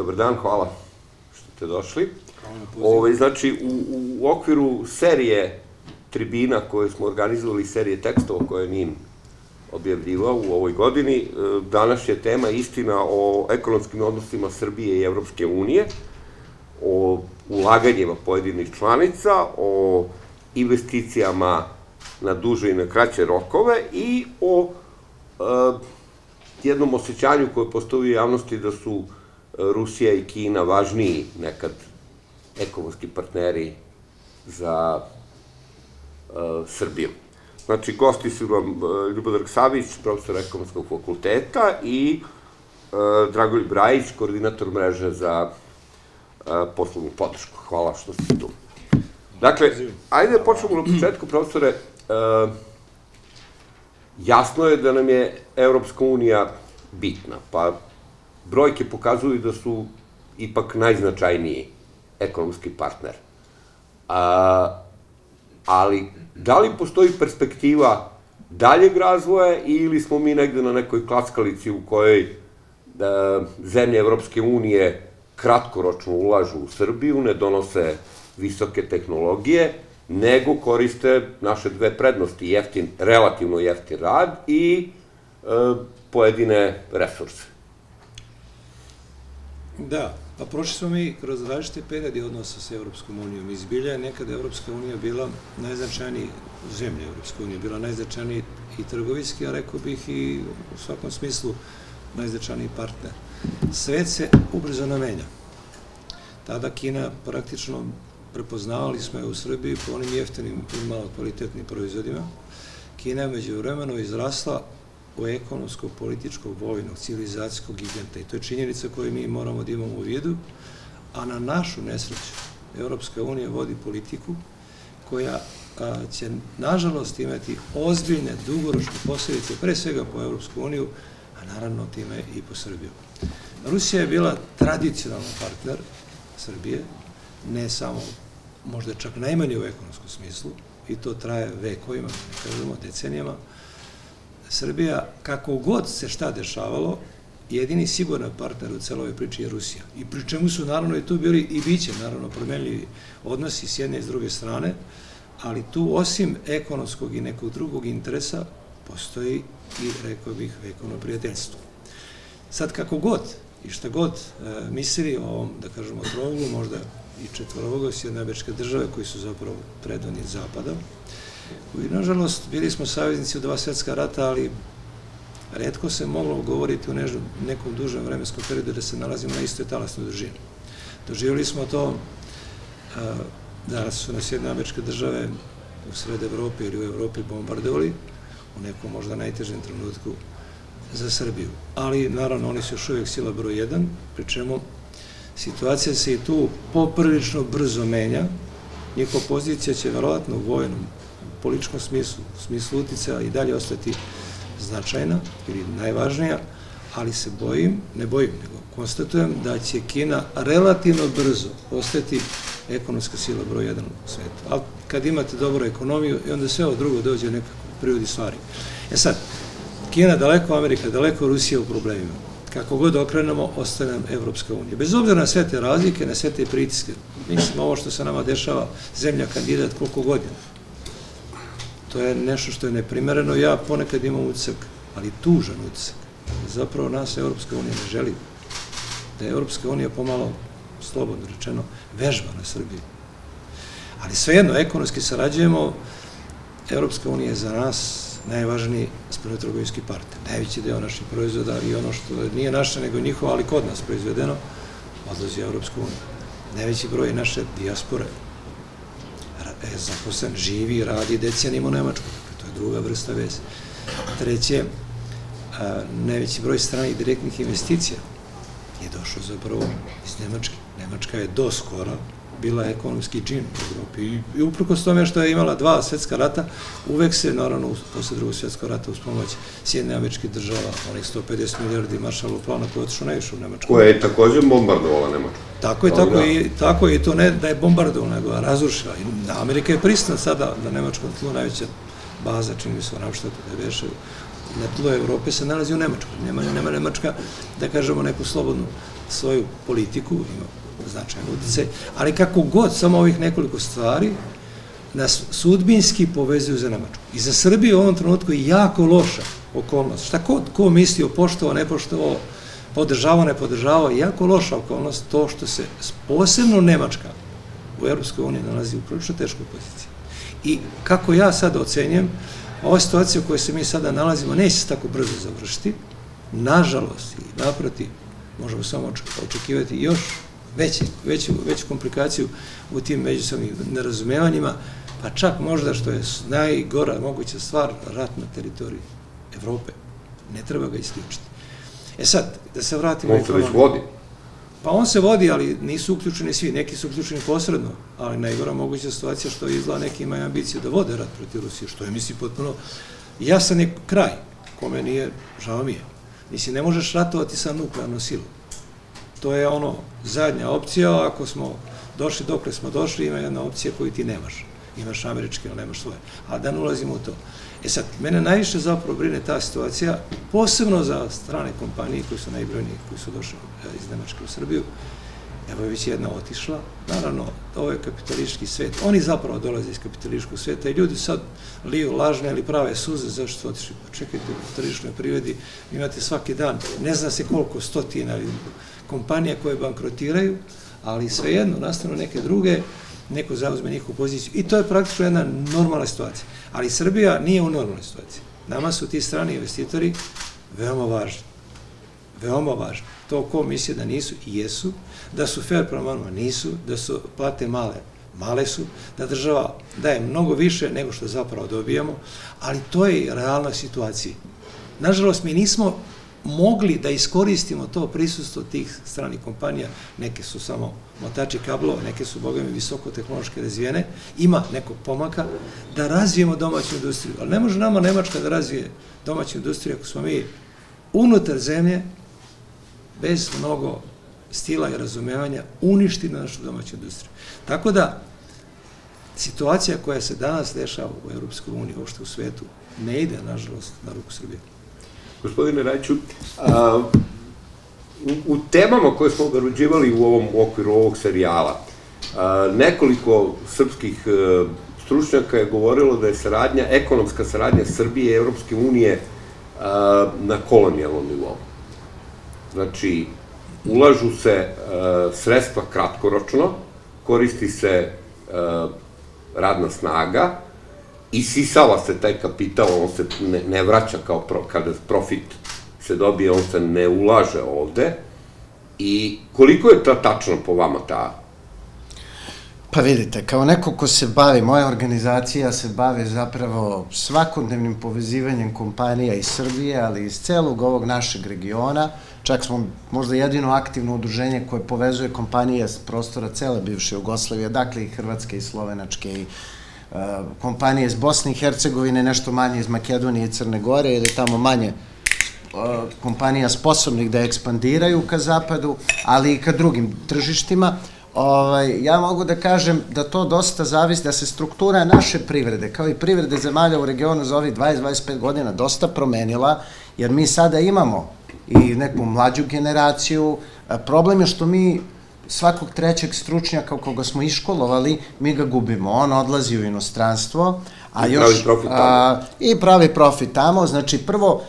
dobar dan, hvala što ste došli. Znači, u okviru serije tribina koje smo organizovali, serije tekstova koje je NIN objavljivao u ovoj godini, danas je tema istina o ekonomskim odnosima Srbije i Evropske unije, o ulaganjima pojedinih članica, o investicijama na duže i na kraće rokove i o jednom osjećanju koje postoji u javnosti da su Rusija i Kina važniji nekad ekonomski partneri za Srbiju. Znači, gosti su vam Ljubodrag Savić, profesor ekonomskog fakulteta i Dragoljub Brajić, koordinator mreže za poslovnu podršku. Hvala što ste tu. Dakle, ajde da počnemo na početku, profesore. Jasno je da nam je Evropska unija bitna, pa brojke pokazuju da su ipak najznačajniji ekonomski partner. Ali, da li postoji perspektiva daljeg razvoja ili smo mi negde na nekoj klackalici u kojoj zemlje Evropske unije kratkoročno ulažu u Srbiju, ne donose visoke tehnologije, nego koriste naše dve prednosti, relativno jeftin rad i pojedine resurse? Da, pa prošli smo mi kroz različite periodi odnosa sa Evropskom unijom. Izbilja je nekada Evropska unija bila najznačajniji, zemlja Evropske unije, bila najznačajniji i trgovinski, a rekao bih i u svakom smislu najznačajniji partner. Svet se ubrzano menja. Tada Kina praktično prepoznavali smo je u Srbiji po onim jeftinim i malo kvalitetnim proizvodima. Kina je međuvremeno izrasla u ekonomskog, političkog, vojnog, civilizacijskog giganta i to je činjenica koju mi moramo da imamo u vidu, a na našu nesreću Evropska unija vodi politiku koja će nažalost imati ozbiljne, dugoročne posljedice, pre svega po Evropsku uniju, a naravno time i po Srbiju. Rusija je bila tradicionalni partner Srbije, ne samo, možda čak najmanje u ekonomskom smislu, i to traje vekovima, ne kažemo, decenijama. Srbija, kako god se šta dešavalo, jedini siguran partner u celoj priči je Rusija. I pri čemu su naravno i tu bili i biće naravno promenljivi odnosi s jedne i s druge strane, ali tu osim ekonomskog i nekog drugog interesa postoji i, rekao bih, vekovno prijateljstvo. Sad, kako god i šta god mislili o ovom, da kažemo, trouglu, možda i četvorouglu Sjedinjene Američke Države, koji su zapravo predvodnici Zapada, koji, nažalost, bili smo saveznici u dva svjetska rata, ali retko se moglo govoriti u nekom dužem vremenskom periodu da se nalazimo na istoj talasnoj dužini. Doživjeli smo to da su nas Sjedinjene Američke Države u sred Evrope ili u Evropi bombardovali u nekom možda najtežem trenutku za Srbiju. Ali, naravno, oni su još uvijek sila broj 1, pri čemu situacija se i tu poprilično brzo menja. Njihova pozicija će verovatno u vojnom, političkom smislu, u smislu uticaja i dalje ostati značajna ili najvažnija, ali se bojim, ne bojim, nego konstatujem da će Kina relativno brzo postati ekonomska sila broj 1 u svetu. Ali kad imate dobru ekonomiju, i onda sve ovo drugo dođe u nekakvu prirodi stvari. Sad, Kina daleko, Amerika daleko, Rusija u problemima. Kako god okrenemo, ostaje nam Evropska unija. Bez obzira na sve te razlike, na sve te pritiske. Mislim, ovo što se nama dešava, zemlja kandidat koliko godina. To je nešto što je neprimereno. Ja ponekad imam utisak, ali tužan utisak. Zapravo nas Evropska unija ne želi. Da je Evropska unija pomalo, slobodno rečeno, vežba na Srbiji. Ali svejedno, ekonomski sarađujemo, Evropska unija je za nas najvažniji spoljnotrgovinski partner. Najveći deo naših proizvoda i ono što nije naše, nego njihovo, ali kod nas proizvedeno, odlazi u Evropsku uniju. Najveći broj naše dijaspore zaposlen, živi, radi decenijima u Nemačku. To je druga vrsta veze. Treće, najveći broj stranih direktnih investicija je došao zapravo iz Nemačke. Nemačka je do skora bila ekonomski džin u Evropi i uprkos tome što je imala dva svjetska rata, uvek se, naravno, posle drugog svjetskog rata uz pomoć Sjedinjenih Američkih Država, onih 150 milijardi Maršalov plana koji je otišao najviše u Nemačku. Koja je također bombardovala Nemačku. Tako je, i to ne da je bombardovala, nego razrušila. Amerika je pristana sada na nemačkom tlu, najveća baza, čini mi se u Ramštatu, da veše na tlu Evrope se nalazi u Nemačkoj. Nema Nemačka, da kažemo, neku slobodnu svoju politiku, ima značajan uticaj, ali kako god, samo ovih nekoliko stvari nas sudbinski povezuju za Nemačku. I za Srbiju u ovom trenutku je jako loša okolnost. Šta ko mislio, poštovao, ne poštovao, podržavao, ne podržavao, jako loša okolnost to što se posebno Nemačka u Evropskoj uniji nalazi u prilično teškoj poziciji. I kako ja sad ocenjujem, ova situacija u kojoj se mi sada nalazimo neće se tako brzo završiti. Nažalost, i naprotiv, možemo samo očekivati još veću komplikaciju u tim međusobnim nerazumevanjima, pa čak možda što je najgora moguća stvar, rat na teritoriji Evrope. Ne treba ga isključiti. E sad, da se vratimo... On se već vodi. Pa on se vodi, ali nisu uključeni svi. Neki su uključeni posredno, ali najgora moguća situacija što izgleda neki imaju ambiciju da vode rat protiv Rusije, što je, mislim, potpuno jasan je kraj, kome nije, žao mi je. Mislim, ne možeš ratovati sa nuklearnom silom. To je ono zadnja opcija, ako smo došli dokle smo došli, ima jedna opcija koju ti nemaš. Imaš američke, ali nemaš svoje. A da ne ulazimo u to. E sad, mene najviše zapravo brine ta situacija, posebno za strane kompanije koji su najbrojniji, koji su došli iz Nemačke u Srbiju. Evo je već jedna otišla. Naravno, ovo je kapitalistički svet. Oni zapravo dolaze iz kapitalističkog sveta i ljudi sad liju lažne ili prave suze zašto su otišli. Pa čekajte, u tržišnoj privredi imate svaki dan, ne zna se koliko stotina kompanija koje bankrotiraju, ali svejedno nastanu neke druge, neko zauzme njihovu poziciju i to je praktično jedna normalna situacija. Ali Srbija nije u normalnoj situaciji. Nama su ti strani investitori veoma važni. Veoma važni. To ko misli da nisu i jesu, da su fair prema nama nisu, da su plate male su, da država daje mnogo više nego što zapravo dobijamo, ali to je realna situacija. Nažalost, mi nismo mogli da iskoristimo to prisustvo tih stranih kompanija, neke su samo motači kablova, neke su, boga mi, visokotehnološke razvijene, ima nekog pomaka, da razvijemo domaću industriju. Ali ne može nama Nemačka da razvije domaću industriju ako smo mi unutar zemlje, bez mnogo stila i razumevanja, uništiti našu domaću industriju. Tako da, situacija koja se danas dešava u Europskoj uniji, uopšte u svetu, ne ide, nažalost, na ruku Srbije. Gospodine Rajiću, u temama koje smo obrađivali u ovom okviru ovog serijala, nekoliko srpskih stručnjaka je govorilo da je ekonomska saradnja Srbije i Evropske unije na kolonijalnom nivou. Znači, ulažu se sredstva kratkoročno, koristi se radna snaga, isisava se taj kapital, on se ne vraća kao kada profit se dobije, on se ne ulaže ovde. I koliko je to tačno po vama ta? Pa vidite, kao neko ko se bavi, moja organizacija se bavi zapravo svakodnevnim povezivanjem kompanija iz Srbije, ali iz celog ovog našeg regiona. Čak smo možda jedino aktivno udruženje koje povezuje kompanije s prostora cele bivše Jugoslavije, dakle i Hrvatske i Slovenačke i kompanije iz Bosne i Hercegovine, nešto manje iz Makedonije i Crne Gore, ili tamo manje kompanija sposobnih da ekspandiraju ka zapadu, ali i ka drugim tržištima. Ja mogu da kažem da to dosta zavisi, da se struktura naše privrede, kao i privrede zemalja u regionu za ovih 20-25 godina dosta promenila, jer mi sada imamo i neku mlađu generaciju. Problem je što mi svakog trećeg stručnjaka koga smo iškolovali, mi ga gubimo. On odlazi u inostranstvo i pravi profit tamo. Znači, prvo,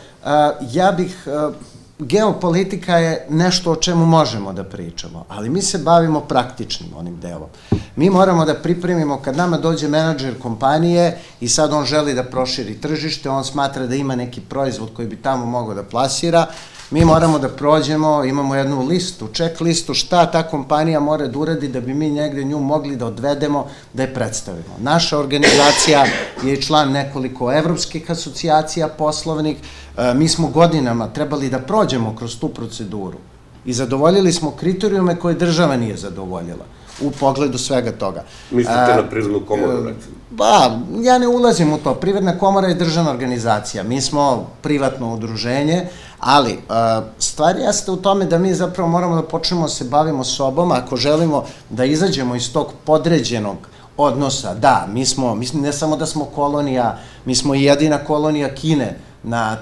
geopolitika je nešto o čemu možemo da pričamo, ali mi se bavimo praktičnim onim delom. Mi moramo da pripremimo, kad nama dođe menadžer kompanije i sad on želi da proširi tržište, on smatra da ima neki proizvod koji bi tamo mogao da plasira, mi moramo da prođemo, imamo jednu listu, check listu šta ta kompanija mora da uradi da bi mi negde nju mogli da odvedemo, da je predstavimo. Naša organizacija je član nekoliko evropskih asocijacija poslovnih, mi smo godinama trebali da prođemo kroz tu proceduru i zadovoljili smo kriterijume koje država nije zadovoljila u pogledu svega toga. Mislite na Privrednu komoru, recimo? Ba, ja ne ulazim u to. Privredna komora je državna organizacija. Mi smo privatno udruženje, ali stvar jeste u tome da mi zapravo moramo da počnemo da se bavimo sobom ako želimo da izađemo iz tog podređenog odnosa. Da, mi ne samo da smo kolonija, mi smo i jedina kolonija Kine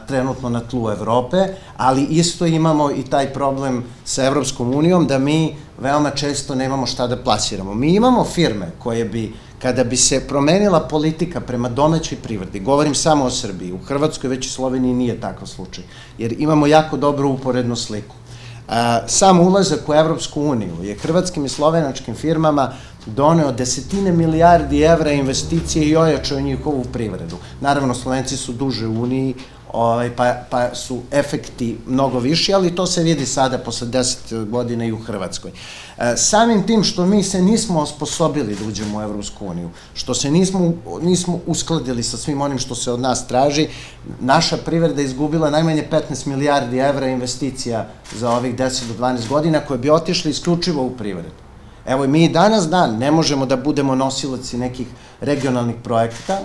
trenutno na tlu Evrope, ali isto imamo i taj problem sa Evropskom unijom da mi veoma često nemamo šta da plasiramo. Mi imamo firme koje bi, kada bi se promenila politika prema domaćoj privredi, govorim samo o Srbiji, u Hrvatskoj već i Sloveniji nije takav slučaj, jer imamo jako dobru uporednu sliku. Sam ulazak u Evropsku uniju je hrvatskim i slovenačkim firmama doneo desetine milijardi evra investicije i ojačao njihovu privredu. Naravno, Slovenci su duže u Uniji, pa su efekti mnogo viši, ali to se vidi sada posle 10 godina i u Hrvatskoj. Samim tim što mi se nismo osposobili da uđemo u Evropsku uniju, što se nismo uskladili sa svim onim što se od nas traži, naša privreda izgubila najmanje 15 milijardi evra investicija za ovih 10 do 12 godina koje bi otišli isključivo u privredu. Evo, mi i danas ne možemo da budemo nosilaci nekih regionalnih projekata,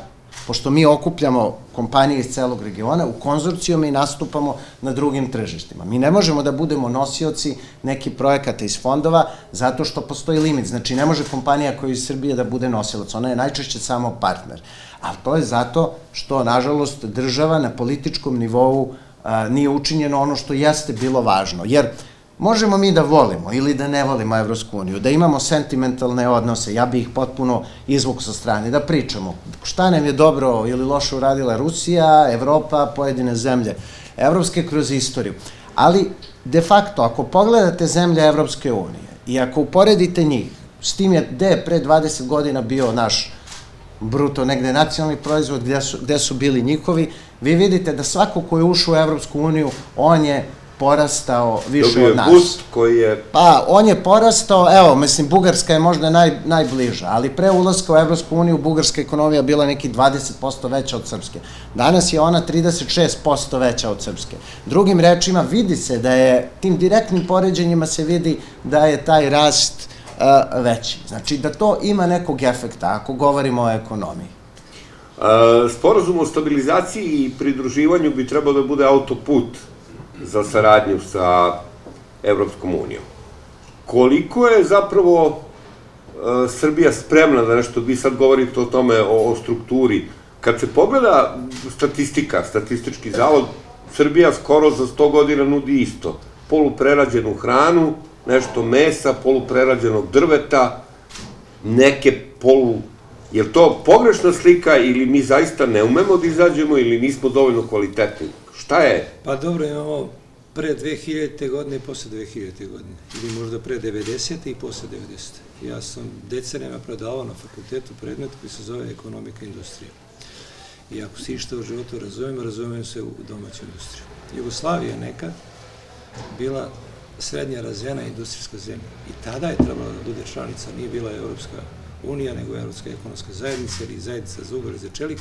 pošto mi okupljamo kompanije iz celog regiona u konzorcijama i nastupamo na drugim tržištima. Mi ne možemo da budemo nosioci nekih projekata iz fondova zato što postoji limit. Znači, ne može kompanija koja je iz Srbije da bude nosilac. Ona je najčešće samo partner. Ali to je zato što, nažalost, država na političkom nivou nije učinjeno ono što jeste bilo važno. Jer možemo mi da volimo ili da ne volimo Evropsku uniju, da imamo sentimentalne odnose, ja bih ih potpuno izvukao sa strane, da pričamo šta nam je dobro ili loše uradila Rusija, Evropa, pojedine zemlje evropske kroz istoriju. Ali, de facto, ako pogledate zemlje Evropske unije i ako uporedite njih, s tim gde je pre 20 godina bio naš bruto negde nacionalni proizvod, gde su bili njihovi, vi vidite da svako ko je ušao u Evropsku uniju, on je porastao više od nas. Dobio je boost koji je... Pa, on je porastao, evo, mislim, Bugarska je možda najbliža, ali pre ulaska u Evropsku uniju bugarska ekonomija bila neki 20% veća od srpske. Danas je ona 36% veća od srpske. Drugim rečima, vidi se da je, tim direktnim poređenjima se vidi da je taj rast veći. Znači, da to ima nekog efekta, ako govorimo o ekonomiji. Sporazum o stabilizaciji i pridruživanju bi trebao da bude autoput za saradnju sa Evropskom unijom. Koliko je zapravo Srbija spremna da nešto, vi sad govorite o tome, o strukturi, kad se pogleda statistika, statistički zavod, Srbija skoro za 100 godina nudi isto, poluprerađenu hranu, nešto mesa, poluprerađenog drveta, neke je li to pogrešna slika ili mi zaista ne umemo da izađemo ili nismo dovoljno kvalitetni? Šta je? Pa dobro, imamo pre 2000. godine i posle 2000. godine. Ili možda pre 90. i posle 90. Ja sam decenijama predavao na fakultetu predmet koji se zove ekonomika i industrija. I ako se išta u životu razumijem se u domaću industriju. Jugoslavija je nekad bila srednja razvijena industrijska zemlja. I tada je trebalo da bude članica, nije bila Evropska unija, nego Evropska ekonomska zajednica ili zajednica za ugalj i za čelik,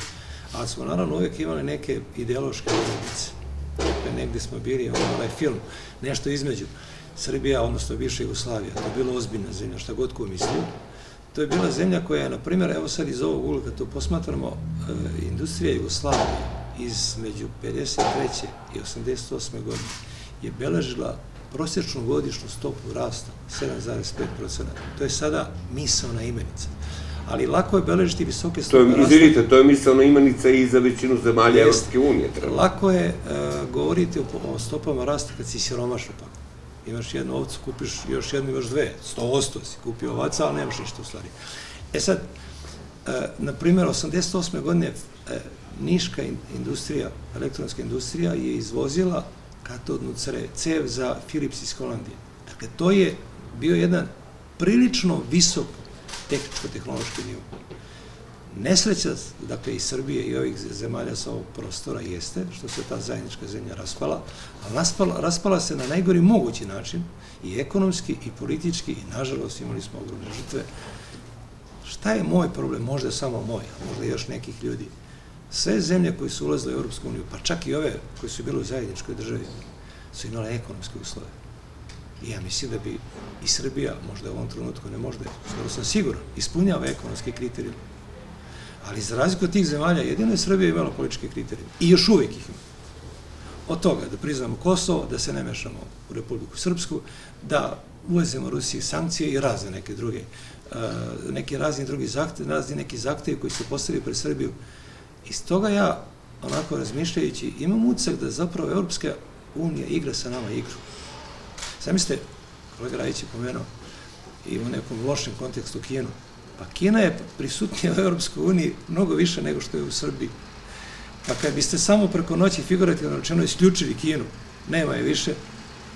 ali smo naravno uvijek imali neke ideološke odrednice. Dakle, negde smo bili, onaj film, nešto između Srbija, odnosno bivša Jugoslavija. To je bila ozbiljna zemlja, šta god ko mislio. To je bila zemlja koja je, na primjer, evo sad iz ovog ugla, kad to posmatramo, industrija Jugoslavije između 53. i 88. godine je beležila prosječnu godišnju stopu rasta 7,5%. To je sada misaona imenica. Ali lako je beležiti visoke stope rasta. Izvinite, to je misaona imenica i za većinu zemalja Evropske unije. Lako je govoriti o stopama rasta kad si siromašan pa. Imaš jednu ovcu, kupiš još jednu, imaš dve. 100% si kupio ovaca, ali nemaš ništa u stvari. E sad, na primjer, 88. godine niška industrija, elektronska industrija je izvozila katodnu cev za Philips iz Holandije. Dakle, to je bio jedan prilično visok tehničko-tehnološki nivo. Nesreća, dakle, i Srbije i ovih zemalja sa ovog prostora jeste što se ta zajednička zemlja raspala, ali raspala se na najgori mogući način i ekonomski i politički i, nažalost, imali smo ogromne žrtve. Šta je moj problem? Možda samo moj, a možda još nekih ljudi. Sve zemlje koje su ulazile u Evropsku uniju, pa čak i ove koje su bile u zajedničkoj državi, su imale ekonomske uslove. I ja mislim da bi i Srbija, možda u ovom trenutku ne možda, skoro sam siguran, ispunjava ekonomske kriterijume. Ali za razliku od tih zemalja, jedino je Srbija imala političke kriterijume. I još uvijek ih ima. Od toga da priznamo Kosovo, da se ne mešamo u Republiku Srpsku, da uvezemo Rusiji sankcije i razne neke druge, neki razni drugi zahtevi, razni neki zahtevi koji se postavili pred Srbiju. Iz toga ja onako razmišljajući, imam utisak da zapravo Evropska unija igra sa nama igru. Zamislite, kolega Rajić je pomenuo i u nekom lošem kontekstu Kinu. Pa Kina je prisutnija u Evropskoj uniji mnogo više nego što je u Srbiji. Pa kad biste samo preko noći figurativno rečeno isključili Kinu, nema je više,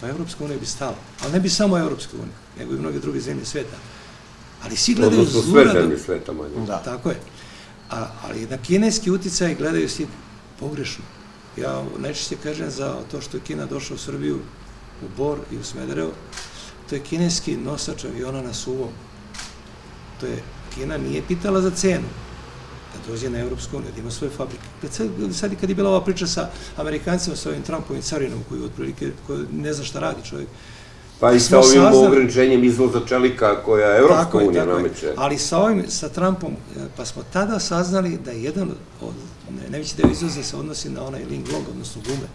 pa Evropska unija bi stala. Ali ne bi samo Evropska unija, nego i mnoge druge zemlje sveta. Ali svi gledaju odnosno sve zemlje sveta manje. Tako je. Ali na kineski uticaj gledaju svi pogrešno. Ja najčešće kažem za to što je Kina došla u Srbiju, u Bor i u Smederevo, to je kineski nosač aviona na suvom. Kina nije pitala za cenu da dođe na Evropsku uniju, da ima svoje fabrike. Sad i kad je bila ova priča sa Amerikancima, sa ovim Trumpovim carinom, koji ne zna šta radi čovjek. Pa i sa ovim ograničenjem izvoza čelika koja Evropska unija nameće. Ali sa Trumpom, pa smo tada saznali da je jedan od najveći deo izvoza se odnosi na onaj ling long, odnosno gume.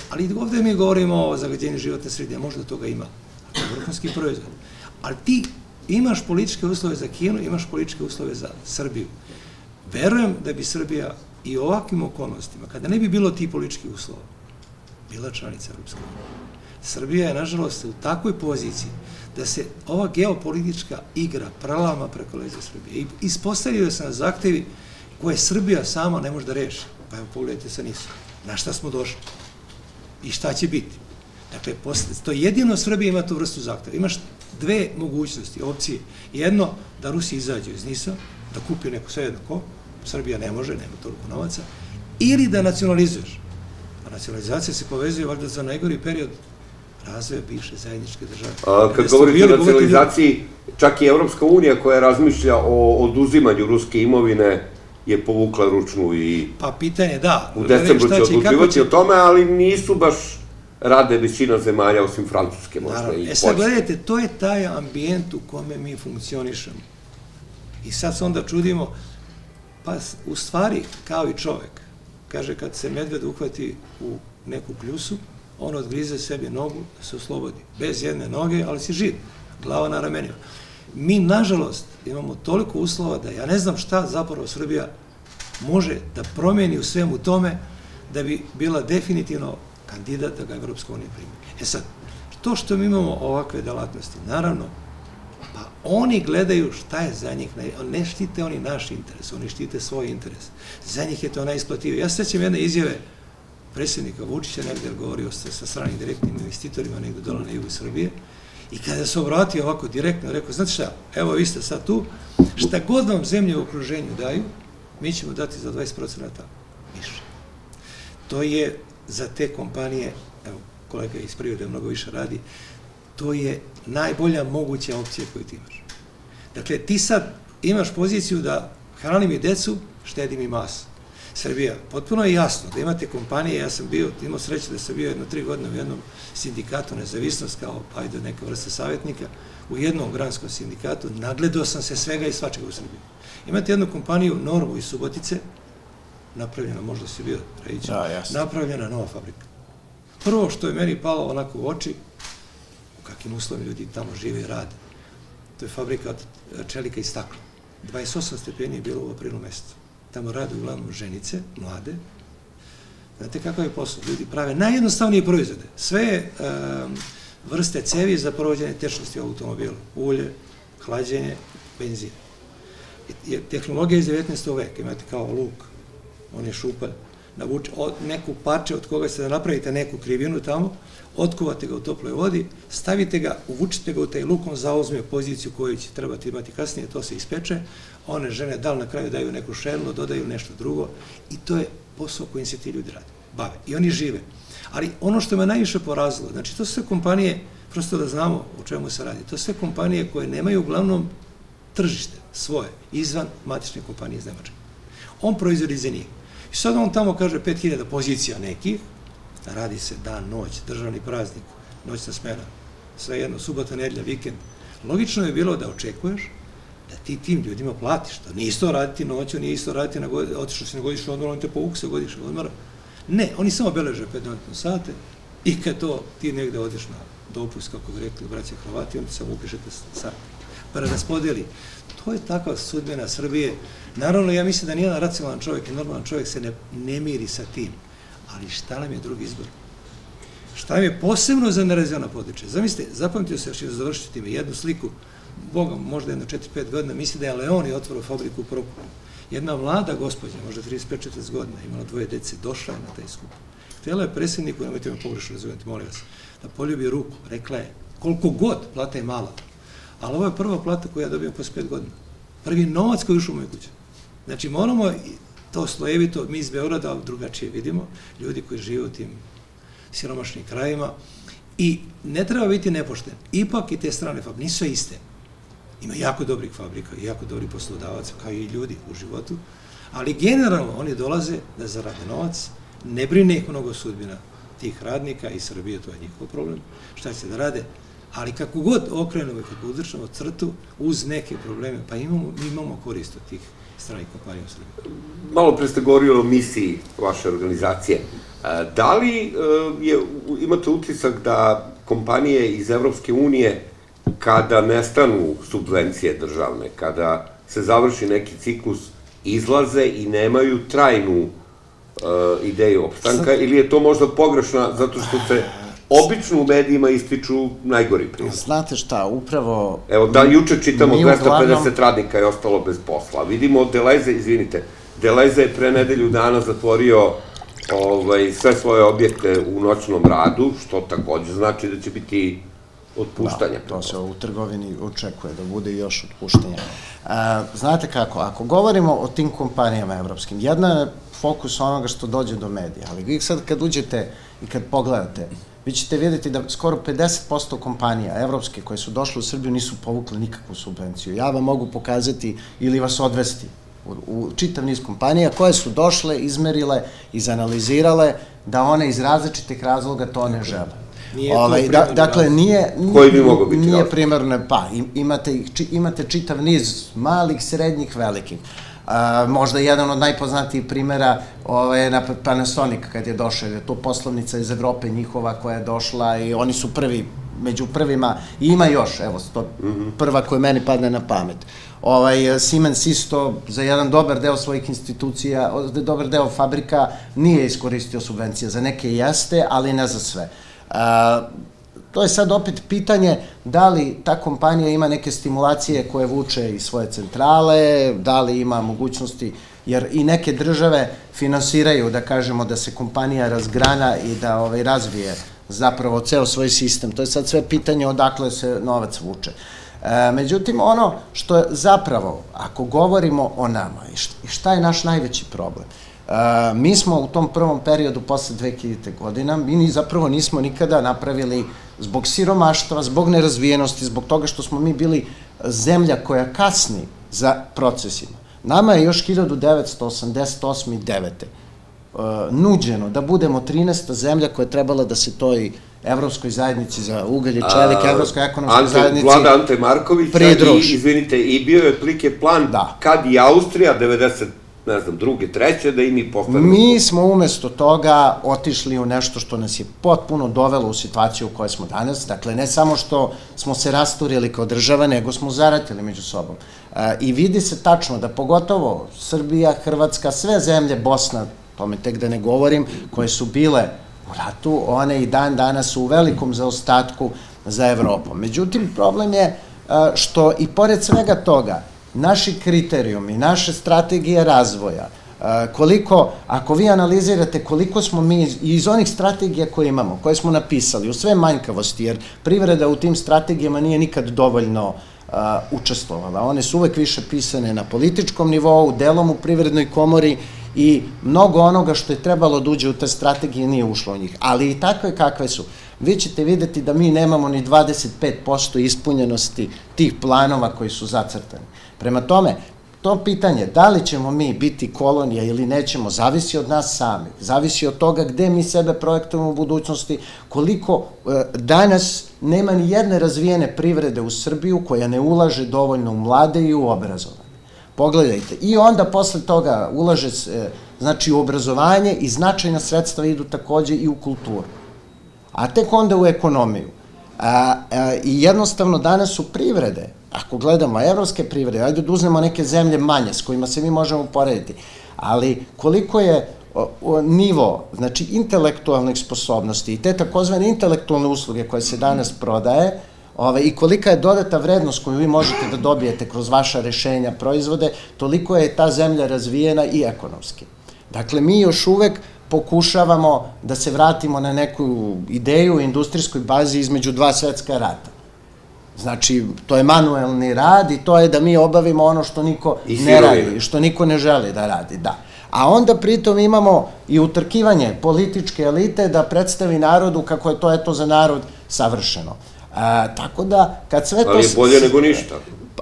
Ali ovdje mi govorimo o zagađenju životne sredine, možda toga ima. To je vrhunski proizvod. Ali ti imaš političke uslove za Kinu, imaš političke uslove za Srbiju. Verujem da bi Srbija i ovakvim okolnostima, kada ne bi bilo ti političkih uslova, bila članica Evropske unije. Srbija je, nažalost, u takvoj poziciji da se ova geopolitička igra prelama preko leđa Srbije. I ispostavljaju se na zahtevi koje Srbija sama ne može da reši. Pa evo, pogledajte sa nisu. Na šta smo došli? I šta će biti? Dakle, to jedino Srbija ima tu vrstu zahteva. Imaš dve mogućnosti, opcije. Jedno, da Rusi izađu iz NIS-a, da kupi neko sve jedno ko, Srbija ne može, nema toliko novaca, ili da nacionalizuješ. A nacionalizacija se povezuje valjda za najgori period razvoja bivše zajedničke države. Kad govorite o nacionalizaciji, čak i Evropska unija koja razmišlja o oduzimanju ruske imovine je povukla ručnu i u decembru će odlučivati o tome, ali nisu baš rade većina zemalja osim Francuske možda i Poljske. Sad gledajte, to je taj ambijent u kome mi funkcionišemo. I sad se onda čudimo, pa u stvari, kao i čovek, kaže kad se medved uhvati u neku kljusu, on odgrize sebi nogu da se oslobodi. Bez jedne noge, ali si živ, glava na ramenima. Mi, nažalost, imamo toliko uslova da ja ne znam šta zapravo Srbija može da promeni u svemu tome da bi bila definitivno kandidat da ga Evropska unija primi. E sad, to što mi imamo ovakve delatnosti, naravno, pa oni gledaju šta je za njih, ne štite oni naš interes, oni štite svoj interes. Za njih je to najisplativije. Ja se sećam jedne izjave predsjednika Vučića, negdje govorio sa stranim direktnim investitorima, negdje dole na jugu Srbije, i kada se obratio ovako direktno, rekao, znate šta, evo vi ste sad tu, šta god vam zemlje u okruženju daju, mi ćemo dati za 20% više. To je za te kompanije, evo, kolega iz prirode mnogo više radi, to je najbolja moguća opcija koju ti imaš. Dakle, ti sad imaš poziciju da hranim i decu, štedim i masu. Srbija, potpuno je jasno da imate kompanije, ja sam imao sreće da sam bio 3 godine u jednom sindikatu Nezavisnost kao, ajde, neka vrsta savjetnika, u jednom granskom sindikatu, nagledao sam se svega i svačega u Srbiji. Imate jednu kompaniju, Normu iz Subotice, napravljena, možda si bio Rajić, napravljena nova fabrika. Prvo što je meni palo onako u oči, u kakvim uslovima ljudi tamo žive i rade, to je fabrika od čelika i stakla. 28 stepeni je bilo u aprilu mesecu. Tamo rade uglavnom ženice, mlade. Znate kakav je posao? Ljudi prave najjednostavnije proizvode. Sve vrste cevi za provođenje tečnosti u automobilu. Ulje, hlađenje, benzin. Tehnologija iz 19. veka. Imate kao luk, on je šupalj. Neku parče od koga ste da napravite neku krivinu tamo, otkuvate ga u toploj vodi, stavite ga, uvučite ga u taj luk, on zauzme poziciju koju će trebati imati kasnije, to se ispeče, one žene da li na kraju daju neku šernu, dodaju nešto drugo i to je posao kojim se ti ljudi rade, bave i oni žive. Ali ono što me najviše porazilo, znači to su sve kompanije, prosto da znamo o čemu se radi, to su sve kompanije koje nemaju uglavnom tržište svoje, izvan matične kompanije iz Nemačke. On proizvodi za njih. I sad on tamo kaže 5000 pozicija nekih, radi se dan, noć, državni praznik, noćna smena, sve jedno, subota, nedelja, vikend. Logično je bilo da očekuješ da ti tim ljudima platiš. To nije isto raditi noću, nije isto raditi otišao si na godišnju odmora, on te povuku sa godišnjeg odmora. Ne, oni samo beleže 5 sate i kad to ti negde odeš na dopust, kako bi rekli braća Hrvati, oni samo upišete sat. Preraspodeli. To to je takva sudbina Srbije. Naravno, ja mislim da nijedan racionalan čovjek i normalan čovjek se ne miri sa tim. Ali šta nam je drugi izbor? Šta nam je posebno za nerazvijena područja? Zamislite, zapamtio se, još ću završiti time, jednu sliku, Bogom, možda jedno 4-5 godina, misli da je Leoni otvorio fabriku u Prokuplju. Jedna mlada gospođa, možda 35-40 godina, imala 2 dece, došla je na taj skup. Htjela je predsjedniku, nemojte me pogrešno razumjeti, molim vas, da poljubi ruku. Rekla je, koliko god, plata je mala. Ali ovo je prva plata koju ja dobijem posle 5 godina. Prvi novac koji je ušao u moju kuću. Znači, moramo to slojevito, mi iz Beograda drugačije vidimo, ljudi koji žive u tim siromašnim krajima, i ne treba biti nepošten. Ipak i te strane fabrike nisu iste. Ima jako dobrih fabrika i jako dobrih poslodavaca, kao i ljudi u životu, ali generalno oni dolaze da zarade novac, ne brine ih mnogo sudbina tih radnika i Srbije, to je njihov problem, šta će da rade, ali kako god okrenemo i kako udrčamo crtu uz neke probleme, pa mi imamo korist od tih stranih kompanija u Srbiji. Malo pre ste govorili o misiji vaše organizacije. Da li imate utisak da kompanije iz Evropske unije, kada nestanu subvencije državne, kada se završi neki ciklus, izlaze i nemaju trajnu ideju opstanka, ili je to možda pogrešno zato što se obično u medijima ističu najgori primjer? Znate šta, upravo... Evo, da juče čitamo 250 radnika je ostalo bez posla. Vidimo Deleze, izvinite, Deleze je pre nedelju dana zatvorio sve svoje objekte u noćnom radu, što takođe znači da će biti otpuštanja. Da, to se u trgovini očekuje da bude još otpuštanja. Znate kako, ako govorimo o tim kompanijama evropskim, jedna je fokus onoga što dođe do medija, ali vi sad kad uđete i kad pogledate, vi ćete vidjeti da skoro 50% kompanija evropske koje su došle u Srbiju nisu povukle nikakvu subvenciju. Ja vam mogu pokazati ili vas odvesti u čitav niz kompanija koje su došle, izmerile, izanalizirale da one iz različitih razloga to ne žele. Dakle, nije primarno, pa imate čitav niz malih, srednjih, velikih. Možda jedan od najpoznatijih primjera je Panasonic kad je došao, je to poslovnica iz Evrope njihova koja je došla i oni su prvi, među prvima, i ima još, evo, prva koja meni padne na pamet. Siemens isto za jedan dobar deo svojih institucija, dobar deo fabrika nije iskoristio subvencije, za neke jeste, ali ne za sve. To je sad opet pitanje da li ta kompanija ima neke stimulacije koje vuče iz svoje centrale, da li ima mogućnosti, jer i neke države finansiraju, da kažemo, da se kompanija razgrana i da razvije zapravo ceo svoj sistem. To je sad sve pitanje odakle se novac vuče. Međutim, ono što je zapravo, ako govorimo o nama, i šta je naš najveći problem? Mi smo u tom prvom periodu posle 2000. godina, mi zapravo nismo nikada napravili zbog siromaštva, zbog nerazvijenosti, zbog toga što smo mi bili zemlja koja kasni za procesima. Nama je još 1988. i 1989. nuđeno da budemo 13. zemlja koja je trebala da se toj Evropskoj zajednici za ugalj i čelik, Evropskoj ekonomskoj zajednici pridruži. Vlada Ante Markovića i, izvinite, i bio je otprilike plan kad i Austrija, 92. 3. da i mi postanemo. Mi smo umesto toga otišli u nešto što nas je potpuno dovelo u situaciju u kojoj smo danas. Dakle, ne samo što smo se rasturili kao država, nego smo zaratili među sobom. I vidi se tačno da pogotovo Srbija, Hrvatska, sve zemlje, Bosna, tome tek da ne govorim, koje su bile u ratu, one i dan danas su u velikom zaostatku za Evropom. Međutim, problem je što i pored svega toga, naši kriterijumi, naše strategije razvoja, koliko, ako vi analizirate koliko smo mi iz onih strategija koje imamo, koje smo napisali, u sve manjkavosti, jer privreda u tim strategijama nije nikad dovoljno učestvovala. One su uvek više pisane na političkom nivou, delom u Privrednoj komori i mnogo onoga što je trebalo da uđe u te strategije nije ušlo u njih. Ali i takve kakve su. Vi ćete videti da mi nemamo ni 25% ispunjenosti tih planova koji su zacrtani. Prema tome, to pitanje da li ćemo mi biti kolonija ili nećemo, zavisi od nas sami, zavisi od toga gde mi sebe projektujemo u budućnosti, koliko danas nema ni jedne razvijene privrede u Srbiju koja ne ulaže dovoljno u mlade i u obrazovanje. Pogledajte, i onda posle toga ulaže se, znači, u obrazovanje i značajna sredstva idu takođe i u kulturu, a tek onda u ekonomiju. I jednostavno danas su privrede ako gledamo evropske privrede, ajde da uzmemo neke zemlje manje s kojima se mi možemo porediti, ali koliko je nivo, znači, intelektualnih sposobnosti i te takozvane intelektualne usluge koje se danas prodaje i kolika je dodata vrednost koju vi možete da dobijete kroz vaša rešenja, proizvode, toliko je ta zemlja razvijena i ekonomski. Dakle, mi još uvek pokušavamo da se vratimo na neku ideju u industrijskoj bazi između dva svetska rata. Znači, to je manuelni rad i to je da mi obavimo ono što niko ne radi, što niko ne želi da radi, da. A onda pritom imamo i utrkivanje političke elite da predstavi narodu kako je to, eto, za narod savršeno. Tako da, kad sve to... Ali je bolje nego ništa.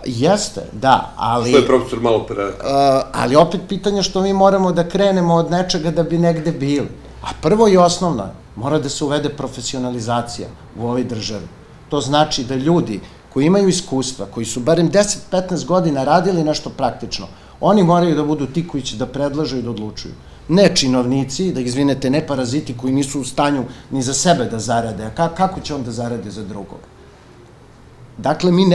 Jeste, da, ali... Što je profesor malo pre rekao. Ali opet pitanje što mi moramo da krenemo od nečega da bi negde bili. A prvo i osnovno, mora da se uvede profesionalizacija u ovoj državi. To znači da ljudi koji imaju iskustva, koji su barem 10-15 godina radili nešto praktično, oni moraju da budu ti koji će da predlažu i da odlučuju. Ne činovnici, da izvinete, ne paraziti koji nisu u stanju ni za sebe da zarade. A kako će on da zarade za drugog? Dakle, mi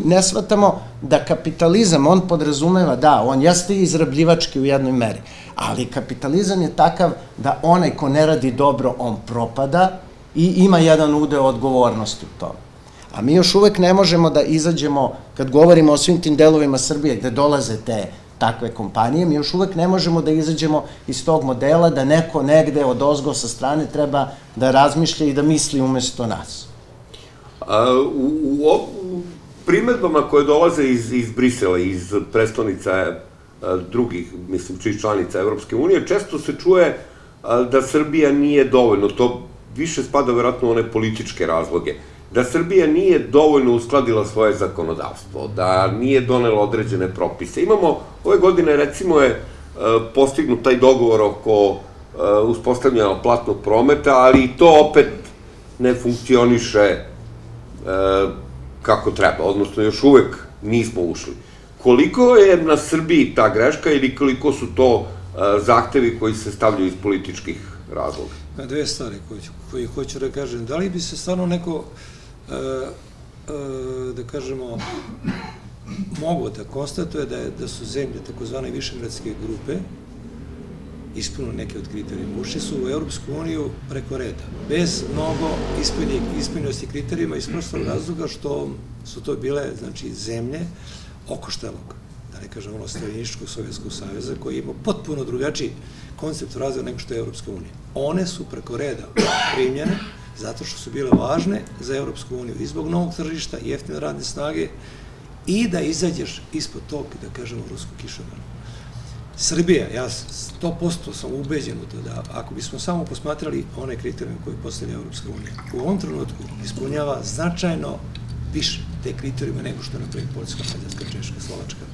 ne shvatamo da kapitalizam, on podrazumeva, da, on jeste izrabljivački u jednoj meri, ali kapitalizam je takav da onaj ko ne radi dobro, on propada i ima jedan udeo odgovornosti u tome. A mi još uvek ne možemo da izađemo, kad govorimo o svim tim delovima Srbije gde dolaze te takve kompanije, mi još uvek ne možemo da izađemo iz tog modela da neko negde odozgo sa strane treba da razmišlja i da misli umesto nas. U primetbama koje dolaze iz Brisela, iz prestonica drugih, mislim, članica Evropske unije, često se čuje da Srbija nije dovoljno, to više spada verovatno u one političke razloge, da Srbija nije dovoljno uskladila svoje zakonodavstvo, da nije donela određene propise. Imamo, ove godine recimo je postignut taj dogovor oko uspostavljanja platnog prometa, ali i to opet ne funkcioniše kako treba, odnosno još uvek nismo ušli. Koliko je na Srbiji ta greška ili koliko su to zahtevi koji se stavljaju iz političkih razloga? Dve stvari koje hoću da kažem. Da li bi se stvarno neko, da kažemo, mogo da konstatuje da su zemlje takozvane višegradske grupe ispunili neke od kriterijuma. Ušli su u Evropsku uniju preko reda, bez mnogo ispunjenosti kriterijuma iz prostog razloga što su to bile, znači, zemlje okoštelog, da ne kažem ono Staljinističkog Sovjetskog saveza, koji ima potpuno drugačiji koncept razvoja nego što je Evropska unija. One su preko reda primljene zato što su bile važne za Evropsku uniju i zbog novog tržišta i jeftine radne snage i da izađeš ispod tog, da kažemo, ruskog kišobrana. Srbija, ja 100% sam ubeđen u to da ako bismo samo posmatrali one kriterijume koje postavlja Evropska unija, u ovom trenutku ispunjava značajno više te kriterijume nego što je, na primjer, Poljska, Mađarska, Češka, Slovačka,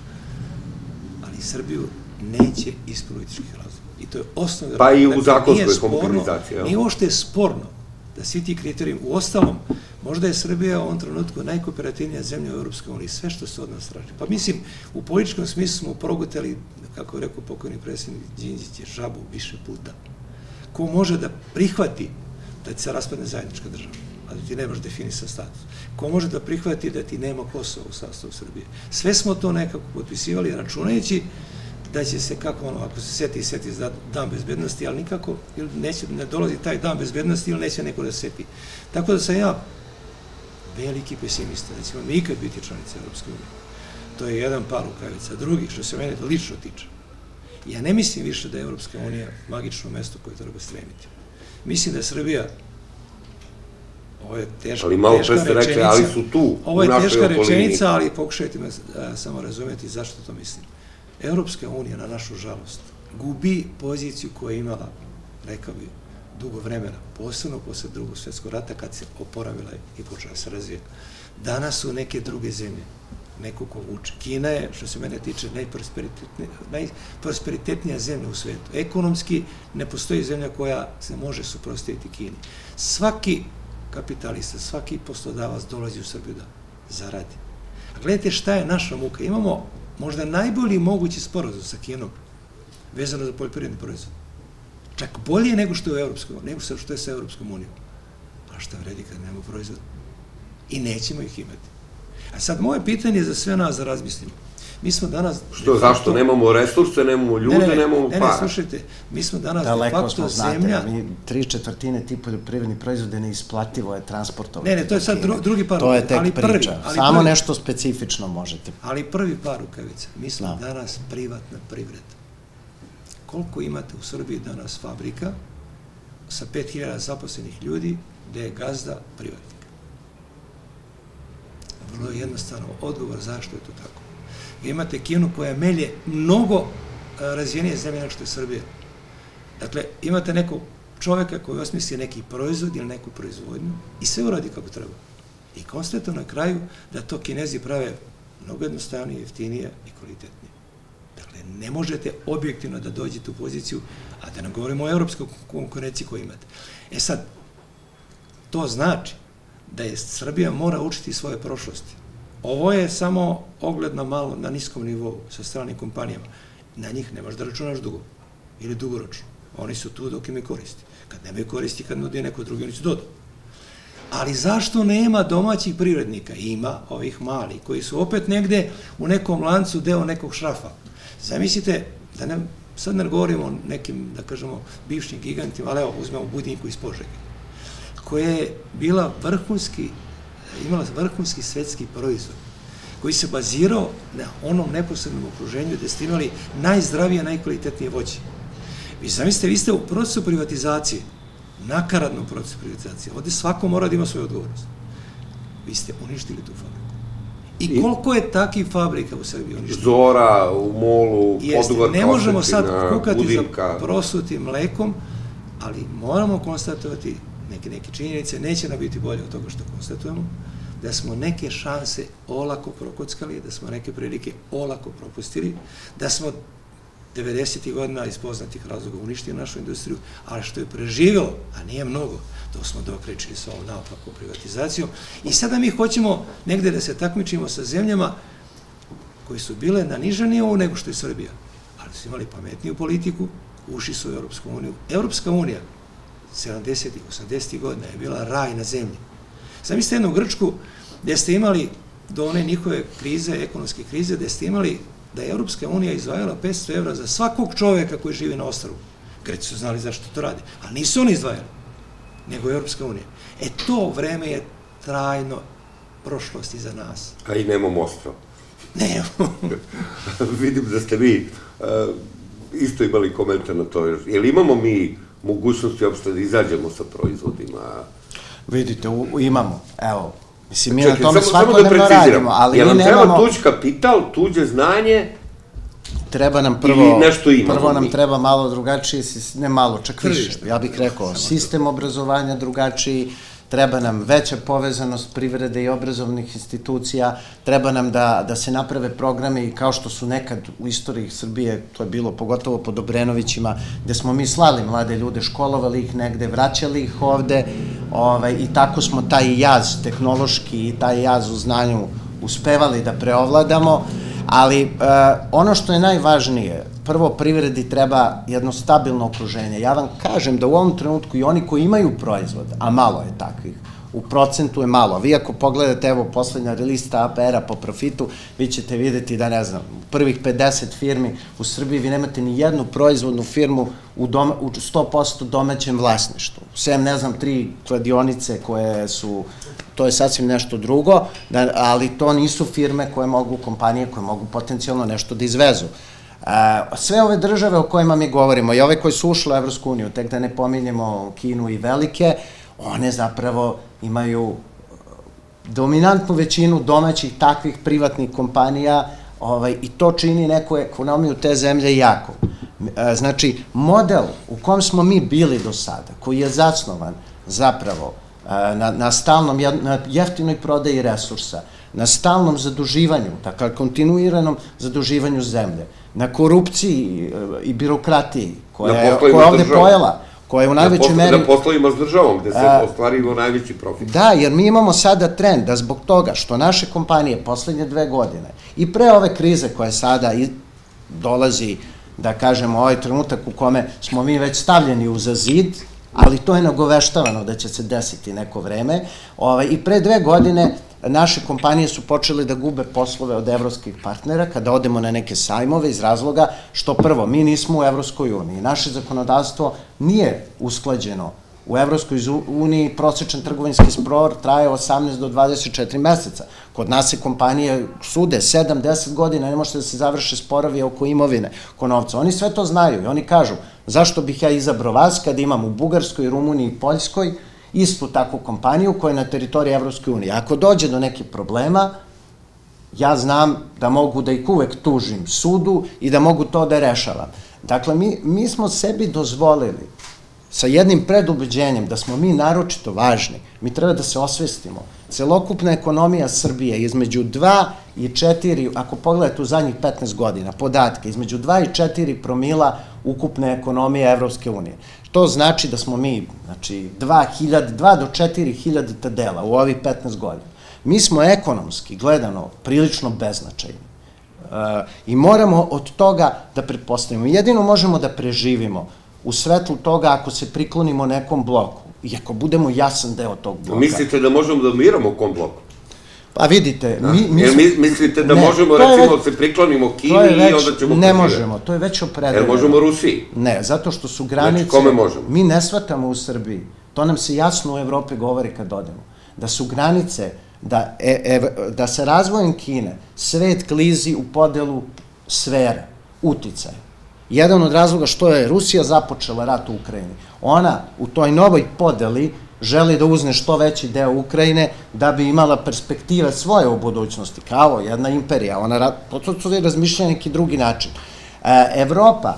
ali Srbiju neće iz političkih razloga. I to je osnovno... Pa i u zakonskoj homogenizaciji. Nije uopšte sporno da svi ti kriterijumi, u ostalom, možda je Srbija u ovom trenutku najkooperativnija zemlja u Evropskoj uniji, sve što se od nas traži. Pa mislim, u političkom smislu smo progutali, kako je rekao pokojni predsjednik Đinđić, žabu više puta. Ko može da prihvati da ti se raspadne zajednička država, a da ti nemaš definisan status? Ko može da prihvati da ti nema Kosova u sastavu Srbije? Sve smo to nekako potpisivali, računajući da će se, kako ono, ako se seti dan bezbednosti, ali nikako, ili ne dolazi taj dan bezbednosti, ili neće neko da se seti. Tako da sam ja veliki pesimista, da ćemo mi ikad biti članice Evropske unije. To je jedan par rukavica. Drugi, što se mene lično tiče, ja ne mislim više da je Evropska unija magično mesto koje treba stremiti. Mislim da je Srbija, ovo je teška rečenica, ovo je teška rečenica, ali pokušajte me samo razumjeti zašto to mislim. Evropska unija, na našu žalost, gubi poziciju koju je imala, rekao bi, dugo vremena, posebno posle Drugog svjetskog rata, kad se oporavila i počela se razvijeti. Danas su neke druge zemlje, neko ko vuče. Kina je, što se mene tiče, najprosperitetnija zemlja u svetu. Ekonomski ne postoji zemlja koja se može suprotstaviti Kini. Svaki kapitalista, svaki poslodavac dolazi u Srbiju da zaradi. A gledajte šta je naša muka. Imamo možda najbolji mogući sporazum sa Kinom vezano za poljoprivredni proizvod. Čak bolje nego što je što je sa Evropskom unijom. A šta vredi kad nemamo proizvod? I nećemo ih imati. A sad, moje pitanje je za sve nas da razmislimo. Mi smo danas... Što, zašto? Nemamo resurse, nemamo ljude, nemamo para. Ne, slušajte, mi smo danas de facto zemlja... Mi 3/4 ti poljoprivredni proizvode neisplativo je transportovati. Ne, to je sad drugi par. To je tek priča. Samo nešto specifično možete. Ali prvi par rukavica. Mi smo danas privatna privreda. Koliko imate u Srbiji danas fabrika sa 5000 zaposlenih ljudi gde je gazda privatnik? Vrlo je jednostavno odgovor zašto je to tako. Imate Kinu koja je melje mnogo razvijenije zemlje nego što je Srbija. Dakle, imate nekog čoveka koji osmisli neki proizvod ili neku proizvodnju i sve uradi kako treba. I konstatuje na kraju da to Kinezi prave mnogo jednostavnije, jeftinije i kvalitetnije. Dakle, ne možete objektivno da dođete u poziciju, a da nam govorimo o evropskoj konkurenciji koju imate. E sad, to znači da je Srbija mora učiti svoje prošlosti. Ovo je samo ogled na niskom nivou sa stranim kompanijama. Na njih nemaš da računaš dugo ili dugoročno. Oni su tu dok imaju koristi. Kad nemaju koristi, kad nudi neko drugi, oni su dodao. Ali zašto nema domaćih privrednika? Ima ovih malih, koji su opet negde u nekom lancu deo nekog šrafa. Zamislite, da sad ne govorimo o nekim, da kažemo, bivšim gigantima, ali evo, uzmemo Budinku iz Požege, koja je bila imala vrhunski svetski proizvod, koji se bazirao na onom neposrednom okruženju gde ste imali najzdravije, najkvalitetnije voće. Vi zamislite, vi ste u procesu privatizacije, nakaradnom procesu privatizacije, ovde svako mora da ima svoju odgovornost. Vi ste uništili tu fabriku. I koliko je takih fabrika u Srbiji uništili? Zora, u Molu, Podugar, ne možemo sad kukati Budimka. za prosutim mlekom, ali moramo konstatovati neke činjenice, neće nam biti bolje od toga što konstatujemo, da smo neke šanse olako prokockali, da smo neke prilike olako propustili, da smo 90. godina iz poznatih razloga uništili našu industriju, ali što je preživjelo, a nije mnogo, to smo dokrečili sa ovom naopakom privatizacijom. I sada mi hoćemo negde da se takmičimo sa zemljama koje su bile na nižem nivou nego što je Srbija, ali su imali pametniju politiku, ušli su u Evropsku uniju. Evropska unija 70. 80. godina je bila raj na zemlji. Zamislite jednu Grčku gde ste imali do one njihove krize, ekonomske krize, gde ste imali da je Evropska unija izdvajala 500 evra za svakog čoveka koji živi na ostrvu. Greci su znali zašto to radi, ali nisu oni izdvajali, nego Evropska unija. E to vreme je trajno prošlost iza nas. A i nemamo ostrva. Nemamo. Vidim da ste vi isto imali komentar na to. Jel imamo mi mogućnosti uopšte da izađemo sa proizvodima? Vidite, imamo, evo, mislim, mi na tome svakodnevno radimo, ali mi nemamo... Jel nam treba tuđ kapital, tuđe znanje? Treba nam prvo nam treba malo drugačiji, ne malo, čak više, ja bih rekao, sistem obrazovanja drugačiji, treba nam veća povezanost privrede i obrazovnih institucija, treba nam da se naprave programe i kao što su nekad u istoriji Srbije, to je bilo pogotovo pod Obrenovićima, gde smo mi slali mlade ljude, školovali ih negde, vraćali ih ovde i tako smo taj jaz tehnološki i taj jaz u znanju uspevali da preovladamo, ali ono što je najvažnije, prvo privredi treba jedno stabilno okruženje. Ja vam kažem da u ovom trenutku i oni koji imaju proizvod, a malo je takvih, u procentu je malo. Vi ako pogledate, evo, poslednja lista APR-a po profitu, vi ćete videti da, ne znam, prvih 50 firmi u Srbiji vi nemate ni jednu proizvodnu firmu u 100% domaćem vlasništvu. Sem, ne znam, 3 kladionice koje su, to je sasvim nešto drugo, ali to nisu firme koje mogu, kompanije koje mogu potencijalno nešto da izvezu. Sve ove države o kojima mi govorimo i ove koje su ušle u Evropsku uniju, tek da ne pominjemo Kinu i velike, one zapravo imaju dominantnu većinu domaćih takvih privatnih kompanija i to čini neku ekonomiju te zemlje jako. Znači, model u kom smo mi bili do sada, koji je zasnovan zapravo na stalnom, na jeftinoj prodaji resursa, na stalnom zaduživanju, dakle, kontinuiranom zaduživanju zemlje, na korupciji i birokratiji koja je ovde pojela, koja je u najvećoj meri... Na poslovima s državom, gde se ostvarimo najveći profit. Da, jer mi imamo sada trend da zbog toga što naše kompanije poslednje 2 godine i pre ove krize koja sada dolazi, da kažemo, ovaj trenutak u kome smo mi već stavljeni uza zid, ali to je nagoveštavano da će se desiti neko vreme, i pre 2 godine naše kompanije su počele da gube poslove od evropskih partnera kada odemo na neke sajmove iz razloga što prvo, mi nismo u Evropskoj uniji, naše zakonodavstvo nije usklađeno. U Evropskoj uniji prosječan trgovinski spor traje 18 do 24 meseca. Kod nas se kompanije sude 7-10 godina, ne možete da se završe sporovi oko imovine, oko novca. Oni sve to znaju i oni kažu zašto bih ja izabrao vas kad imam u Bugarskoj, Rumuniji i Poljskoj istu takvu kompaniju koja je na teritoriji Evropske unije. Ako dođe do nekih problema, ja znam da mogu da ih uvek tužim sudu i da mogu to da rešavam. Dakle, mi smo sebi dozvolili sa jednim predubeđenjem da smo mi naročito važni, mi treba da se osvestimo. Celokupna ekonomija Srbije između 2 i 4, ako pogledate u zadnjih 15 godina, podatke, između 2 i 4 promila ukupne ekonomije Evropske unije. To znači da smo mi, znači, 2 do 4.000 dela u ovih 15 godina. Mi smo ekonomski, gledano, prilično beznačajni. I moramo od toga da pretpostavimo. Jedino možemo da preživimo u svetlu toga ako se priklonimo nekom bloku i ako budemo jasan deo tog bloka. Mislite da možemo da miramo u kom bloku? Pa vidite, mislite da možemo, recimo, da se priklonimo Kini i onda ćemo... Ne možemo, to je već opredeljeno. Jer možemo Rusiji? Ne, zato što su granice... Znači, kome možemo? Mi ne shvatamo u Srbiji, to nam se jasno u Evropi govori kad odemo, da su granice, da sa razvojem Kine svet klizi u podelu sfera, uticaja. Jedan od razloga što je Rusija započela rat u Ukrajini. Ona u toj novoj podeli želi da uzne što veći deo Ukrajine da bi imala perspektive svoje u budućnosti, kao jedna imperija. To je razmišljanje neki drugi način. Evropa,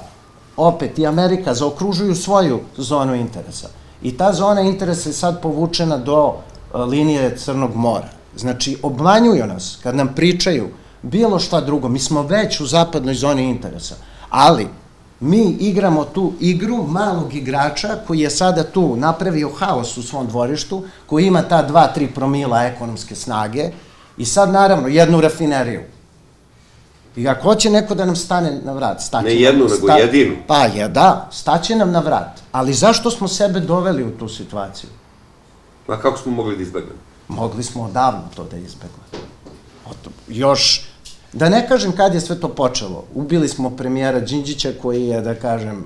opet i Amerika zaokružuju svoju zonu interesa. I ta zona interesa je sad povučena do linije Crnog mora. Znači, obmanjuju nas kad nam pričaju bilo šta drugo. Mi smo već u zapadnoj zoni interesa. Ali mi igramo tu igru malog igrača koji je sada tu napravio haos u svom dvorištu, koji ima ta 2-3 promila ekonomske snage i sad naravno jednu rafineriju. I ako hoće neko da nam stane na vrat, staće nam. Ne jednu, nego jedinu. Pa je, da, staće nam na vrat. Ali zašto smo sebe doveli u tu situaciju? A kako smo mogli da izbegnemo? Mogli smo odavno to da izbegnemo. Još... Da ne kažem kad je sve to počelo. Ubili smo premijera Đinđića koji je, da kažem,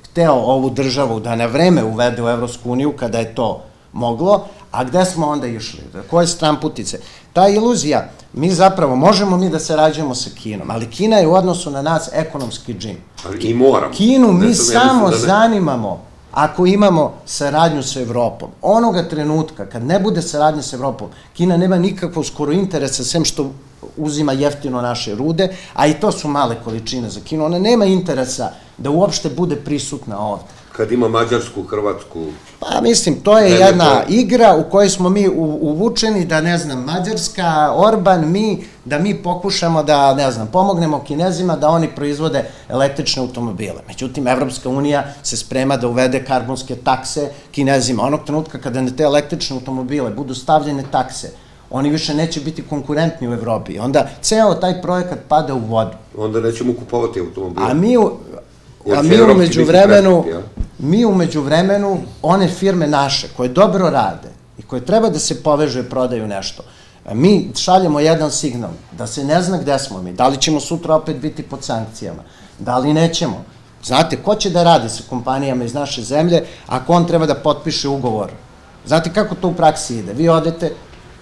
hteo ovu državu da na vreme uvede u Evropsku uniju kada je to moglo, a gde smo onda išli? Koje stramputice? Ta iluzija, mi zapravo, možemo mi da se rađujemo sa Kinom, ali Kina je u odnosu na nas ekonomski džin. I moramo. Kinu mi samo zanimamo ako imamo saradnju sa Evropom. Onoga trenutka, kad ne bude saradnje sa Evropom, Kina nema nikakvog skoro interesa, sem što uzima jeftino naše rude, a i to su male količine za Kinu. Ona nema interesa da uopšte bude prisutna ovde. Kad ima Mađarsku, Hrvatsku... Pa mislim, to je jedna igra u kojoj smo mi uvučeni da, ne znam, Mađarska, Orban, da mi pokušamo da, ne znam, pomognemo Kinezima da oni proizvode električne automobile. Međutim, Evropska unija se sprema da uvede karbonske takse Kinezima. Onog trenutka kada na te električne automobile budu stavljene takse, oni više neće biti konkurentni u Evropi. Onda ceo taj projekat pada u vodu. Onda nećemo kupovati automobile. A mi umeđu vremenu, one firme naše koje dobro rade i koje treba da se povežu i prodaju nešto, mi šaljemo jedan signal da se ne zna gde smo mi, da li ćemo sutra opet biti pod sankcijama, da li nećemo. Znate, ko će da radi sa kompanijama iz naše zemlje ako on treba da potpiše ugovor? Znate kako to u praksi ide? Vi odete,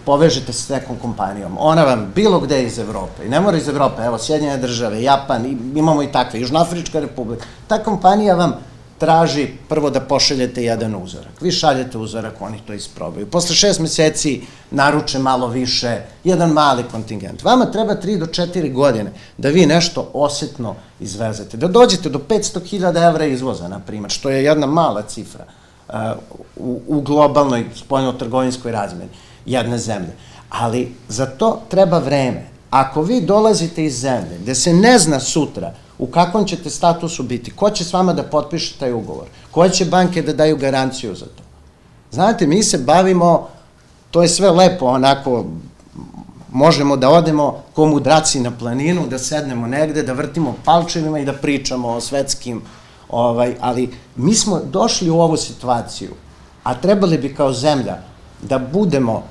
povežete se s nekom kompanijom, ona vam bilo gde iz Evrope, i ne mora iz Evrope, evo, Sjedinjene države, Japan, imamo i takve, Južnoafrička republika, ta kompanija vam traži prvo da pošaljete jedan uzorak. Vi šaljete uzorak, oni to isprobaju. Posle 6 meseci naruče malo više, jedan mali kontingent. Vama treba 3 do 4 godine da vi nešto osetno izvezete, da dođete do 500.000 evra izvoza, na primjer, što je jedna mala cifra u globalnoj spoljno-trgovinskoj razmeni jedne zemlje. Ali za to treba vreme. Ako vi dolazite iz zemlje gde se ne zna sutra u kakvom ćete statusu biti, ko će s vama da potpiše taj ugovor, koje će banke da daju garanciju za to. Znate, mi se bavimo, to je sve lepo, onako, možemo da odemo ko mudraci na planinu, da sednemo negde, da vrtimo palčevima i da pričamo o svetskim, ali mi smo došli u ovu situaciju, a trebali bi kao zemlja da budemo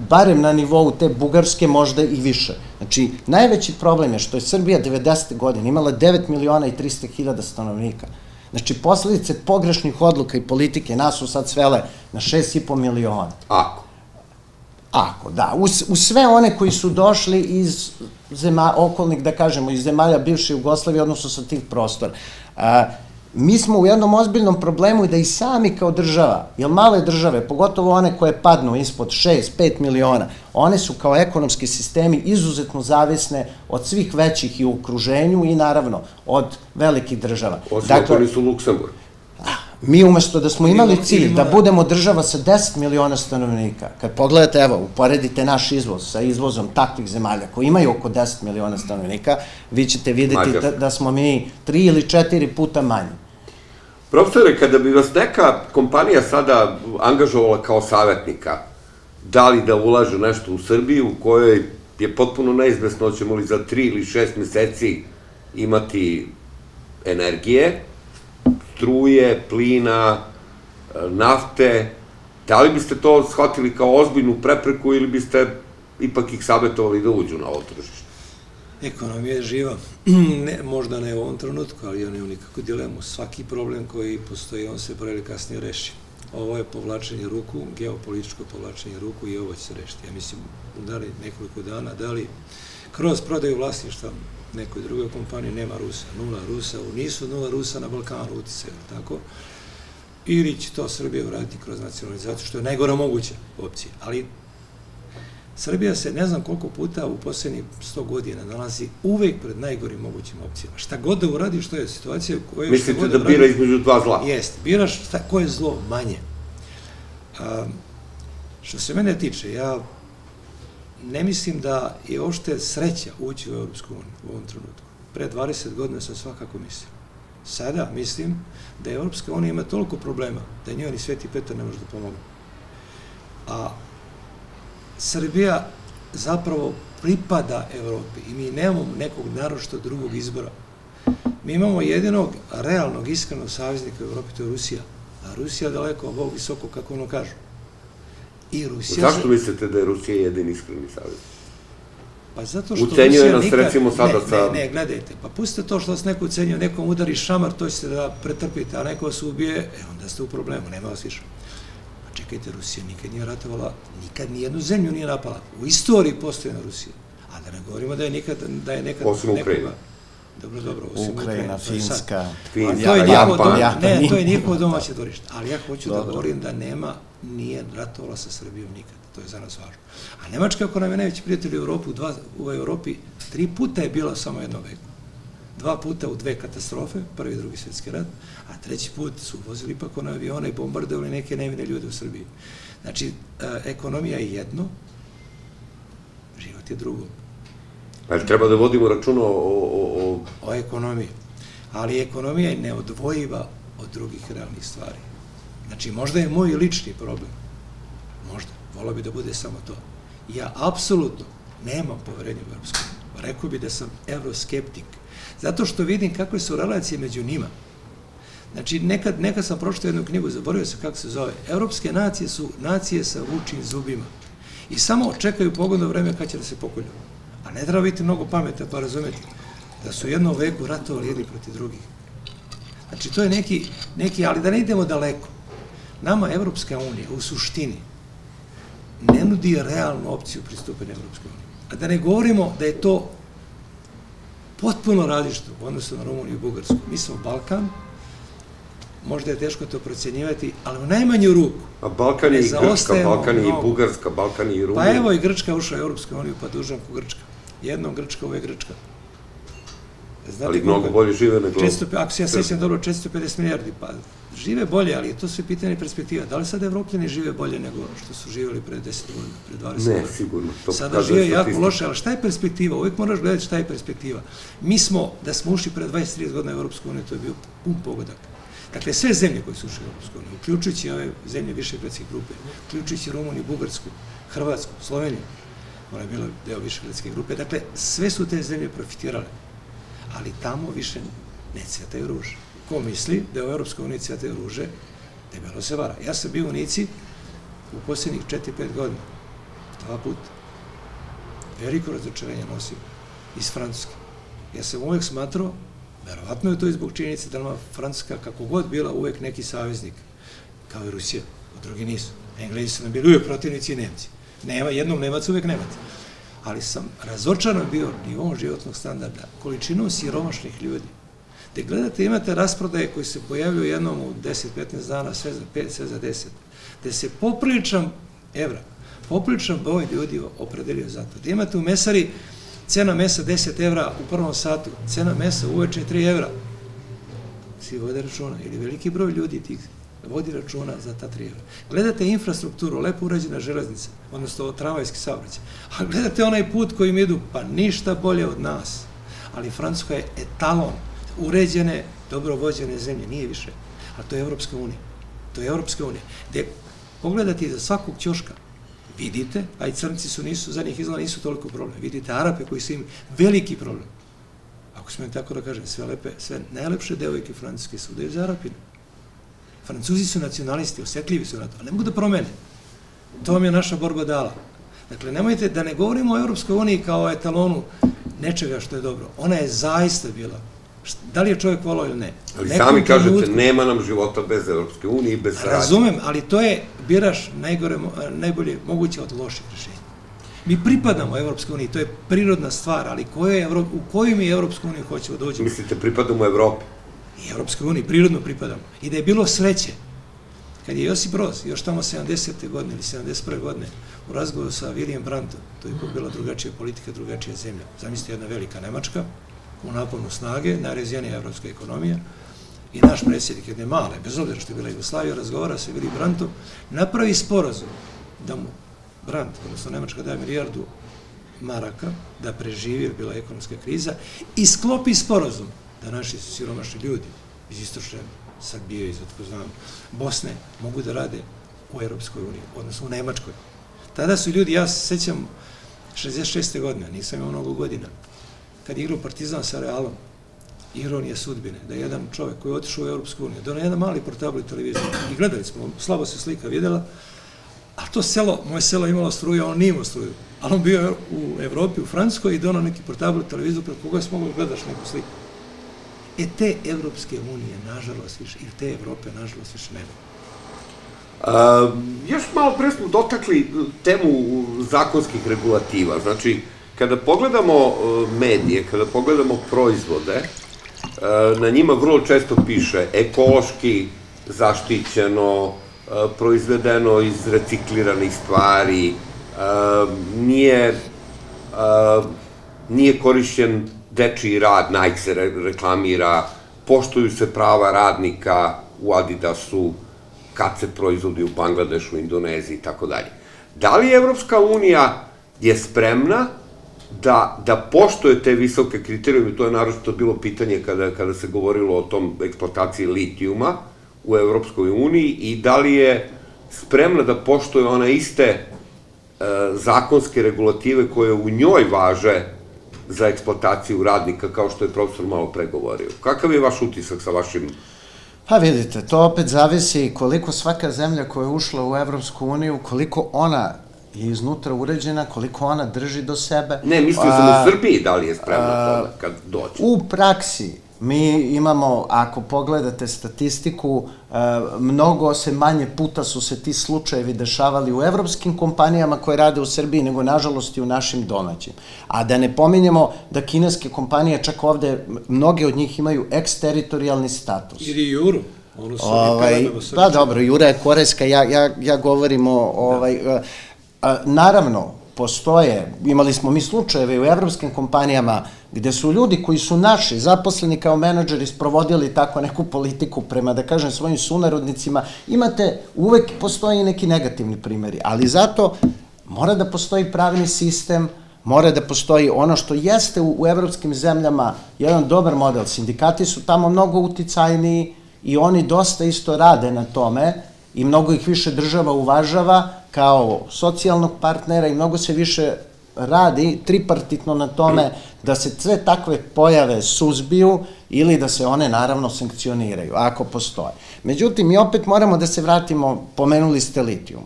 barem na nivou te Bugarske, možda i više. Znači, najveći problem je što je Srbija 90. godine imala 9.300.000 stanovnika. Znači, posledice pogrešnih odluka i politike nas su sad svele na 6,5 miliona. Ako, da. Uz sve one koji su došli iz okolnih, da kažemo, iz zemalja bivše Jugoslavije, odnosno sa tih prostora. Mi smo u jednom ozbiljnom problemu i da i sami kao država, jer male države, pogotovo one koje padnu ispod 6-5 miliona, one su kao ekonomski sistemi izuzetno zavisne od svih većih i u okruženju i naravno od velikih država. Osim ako nisu Luksemburg. Mi umesto da smo imali cilj da budemo država sa 10 miliona stanovnika, kad pogledate, evo, uporedite naš izvoz sa izvozom takvih zemalja koji imaju oko 10 miliona stanovnika, vi ćete vidjeti da smo mi 3 ili 4 puta manji. Profesore, kada bi vas neka kompanija sada angažovala kao savjetnika, da li da ulaže nešto u Srbiju u kojoj je potpuno neizvesno ćemo li za 3 ili 6 meseci imati energije, struje, plina, nafte, da li biste to shvatili kao ozbiljnu prepreku ili biste ipak ih savjetovali da uđu na ovo tržište? Ekonomija je živa, možda ne u ovom trenutku, ali ja nemam nikakvu dilemu. Svaki problem koji postoji, on se pre ili kasnije reši. Ovo je povlačenje ruku, geopolitičko povlačenje ruku i ovo će se rešiti. Ja mislim, da li nekoliko dana, da li kroz prodaju vlasništva nekoj drugoj kompaniji nema Rusa, nula Rusa, nisu nula Rusa na Balkanu utice, tako? Ili će to Srbija uraditi kroz nacionalizaciju, što je najgora moguća opcija. Ali Srbija se ne znam koliko puta u posljednjih 100 godina nalazi uvek pred najgorim mogućim opcijama. Šta god da uradi, što je situacija u kojoj... Mislite da bira između dva zla? Jeste, biraš koje je zlo manje. Što se mene tiče, ja ne mislim da je uopšte sreća ući u Evropsku uniju u ovom trenutku. Pre 20 godina sam svakako mislio. Sada mislim da je Evropska unija ima toliko problema da njoj ni Sveti Petar ne može da pomogne. A Srbija zapravo pripada Evropi i mi nemamo nekog naročito drugog izbora. Mi imamo jedinog realnog, iskrenog saveznika u Evropi, to je Rusija. A Rusija daleko, Bog visoko, kako ono kažu. Zašto mislite da je Rusija jedin iskreni savez? Pa zato što ucenjuje nas recimo sada sa... Ne, gledajte, pa pustite to što vas neko ucenjuje, nekom udari šamar, to ćete da pretrpite, a neko vas ubije, onda ste u problemu, nema vas više. Pa čekajte, Rusija nikad nije ratovala, nikad nijednu zemlju nije napala. U istoriji postoji na Rusiji. A da ne govorimo da je nekad... Osim Ukrajina. Dobro, Ukrajina, Finska, Japan. Ne, to je njihovo domaće dvorište. Ali ja hoću da govorim da nije ratovala sa Srbijom nikad. To je za nas važno. A Nemačka, ako nam je najveći prijatelj u Evropi, 3 puta je bila samo jednog veku. 2 puta u 2 katastrofe, prvi i drugi svjetski rat, a 3. put su vozili ipak one avione i bombardovali neke nevine ljude u Srbiji. Znači, ekonomija je jedno, život je drugo. Ali treba da vodimo računa o ekonomiji. Ali ekonomija je neodvojiva od drugih realnih stvari. Znači, možda je moj lični problem. Možda. Volao bi da bude samo to. Ja apsolutno nemam poverenja u Evropsku uniju. Rekao bi da sam evroskeptik. Zato što vidim kakve su relacije među njima. Znači, nekad sam pročitao jednu knjigu, zaboravio sam kako se zove. Evropske nacije su nacije sa vučim zubima. I samo čekaju pogodno vreme kad će da se pokolju. A ne treba biti mnogo pameta pa razumeti da su jednom veku ratovali jedni protiv drugih. Znači, to je neki, ali da ne idemo daleko. Nama Evropska unija u suštini ne nudi realnu opciju pristupanja Evropske unije. A da ne govorimo da je to potpuno različito u odnosu na Rumuniju i Bugarsku. Mi smo Balkan, možda je teško to procenjivati, ali u najmanju ruku. A Balkan je i Grčka, Balkan je i Bugarska, Balkan je i Rumunija. Pa evo i Grčka ušla u Evropsku uniju, pa dužam ko Grčka. Jednom Grčka, uvek Grčka. Ali mnogo bolje žive nego... Ako se ja sećam dobro, 450 milijardi, pa žive bolje, ali je to sve pitanje perspektiva. Da li sad Evropljani žive bolje nego što su živjeli pre 10 godina, pre 20 godina? Ne, sigurno. Sada žive jako loše, ali šta je perspektiva? Uvijek moraš gledati šta je perspektiva. Mi smo, da smo ušli pre 20-30 godina u Evropsku uniju, to je bio pun pogodak. Dakle, sve zemlje koje su ušli u Evropsku uniju, uključujući ove zemlje višegradske grupe, uključujući Rumuniju, Bugarsku, Hrvatsku, Sloveniju, ona je bila deo višegradske grupe, dakle, sve su te zemlje profitirale. Ali tamo više ne cvetaju ruže. Ko misli da je u Evropskoj uniji cvetaju ruže, debelo se vara. Ja sam bio u Nici u posljednjih 4-5 godina. 2 puta. Veliko razočarenje nosim iz Francuske. Ja sam uvek smatrao, verovatno je to i zbog činjenice da nama Francuska, kako god bila, uvek neki saveznik, kao i Rusija, a drugi nisu. Englezi su nam bili uvek protivnici i Nemci. Jednom Nemac, uvek Nemac. Ali sam razočaran bio nivom životnog standarda, količinom siromašnih ljudi. Gde gledate, imate rasprodaje koji se pojavljuju jednom u 10-15 dana, sve za 5, sve za 10, gde se popriličan broj ljudi opredelio za to. Gde imate u mesari cena mesa 10 evra u prvom satu, cena mesa uveče 3 evra. Svi vode računa, ili veliki broj ljudi tih vodi računa za ta 3 evra. Gledate infrastrukturu, lepo urađena železnica, odnosno tramvajski saobraćaj, a gledate onaj put kojim idu, pa ništa bolje od nas. Ali Francuska je etalon uređene, dobro vođene zemlje, nije više. A to je Evropska unija. To je Evropska unija. Gde pogledate iza svakog ćoška, vidite, a i crnci su za njih izgleda nisu toliko problem. Vidite Arape koji su im veliki problem. Ako smijem tako da kažem, sve najlepše devojke Francuske su udaju za Arapine. Francuzi su nacionalisti, osetljivi su na to, ali ne mogu da promene. To vam je naša borba dala. Dakle, nemojte da ne govorimo o Evropskoj uniji kao etalonu nečega što je dobro. Ona je zaista bila. Da li je čovjek volao ili ne? Ali sami kažete, nema nam života bez Evropske unije i bez saradnje. Razumem, ali to je, biraš najbolje moguće od loših rešenja. Mi pripadamo Evropskoj uniji, to je prirodna stvar, ali u koju mi Evropsku uniju hoćemo da uđemo? Mislite, pripadamo Evropi? I Evropskoj uniji, prirodno pripadamo. I da je bilo sreće, kad je Josip Broz, još tamo 70. godine ili 71. godine, u razgovoru sa William Brandtom, to je bila drugačija politika, drugačija zemlja. Zamislite, jedna velika Nemačka, u naponu snage, najrazvijenija evropska ekonomija, i naš predsjednik jedne male, bez obzira što je bila Jugoslavija, razgovara sa Willy Brandtom, napravi sporazum da mu Brandt, odnosno Nemačka, daje milijardu maraka da preživi, jer bila ekonomska kriza, i sklopi sporazum da naši siromašni ljudi iz istočne Srbije, iz Bosne, mogu da rade u Evropskoj uniji, odnosno u Nemačkoj. Tada su ljudi, ja se sećam 66. godine, nisam imao mnogo godina, kad je igrao Partizan sa Realom, ironija sudbine, da je jedan čovek koji je otišao u Evropsku uniju, donao jedan mali portabli televizor i gledali smo, slabo se slika videla, a to selo, moje selo imalo struju, a on nije imao struju, ali on bio u Evropi, u Francuskoj i donao neki portabli televizor pred koga si mogao gledaš neku sliku. Te Evropske unije, nažalost, više, i te Evrope, nažalost, više nema. Još malo pre smo dotakli temu zakonskih regulativa. Znači, kada pogledamo medije, kada pogledamo proizvode, na njima vrlo često piše ekološki, zaštićeno, proizvedeno iz recikliranih stvari, nije korišćen dečiji rad, Nike se reklamira, poštuju se prava radnika u Adidasu, kad se proizvodi u Bangladešu, Indoneziji i tako dalje. Da li Evropska unija je spremna da poštuje te visoke kriterijume? To je naročito bilo pitanje kada se govorilo o tom eksploataciji litijuma u Evropskoj uniji, i da li je spremna da poštuje one iste zakonske regulative koje u njoj važe za eksploataciju radnika, kao što je profesor malo pregovorio. Kakav je vaš utisak sa vašim... Pa vidite, to opet zavisi koliko svaka zemlja koja je ušla u Evropsku uniju, koliko ona je iznutra uređena, koliko ona drži do sebe. Ne, mislio sam u Srbiji da li je spremna to kad dođe. U praksi mi imamo, ako pogledate statistiku, mnogo se manje puta su se ti slučajevi dešavali u evropskim kompanijama koje rade u Srbiji, nego nažalost i u našim domaćim. A da ne pominjemo da kineske kompanije, čak ovde, mnoge od njih imaju eksteritorijalni status. Ili Juru. Pa dobro, Jura je korejska, ja govorim o... Naravno, postoje, imali smo mi slučajeve u evropskim kompanijama gde su ljudi koji su naši, zaposleni kao menadžeri, sprovodili tako neku politiku prema, da kažem, svojim sunarodnicima. Uvek postoji neki negativni primjeri, ali zato mora da postoji pravni sistem, mora da postoji ono što jeste u evropskim zemljama jedan dobar model. Sindikati su tamo mnogo uticajniji i oni dosta isto rade na tome i mnogo ih više država uvažava kao socijalnog partnera i mnogo se više radi tripartitno na tome da se sve takve pojave suzbiju ili da se one naravno sankcioniraju, ako postoje. Međutim, mi opet moramo da se vratimo, pomenuli ste litijum.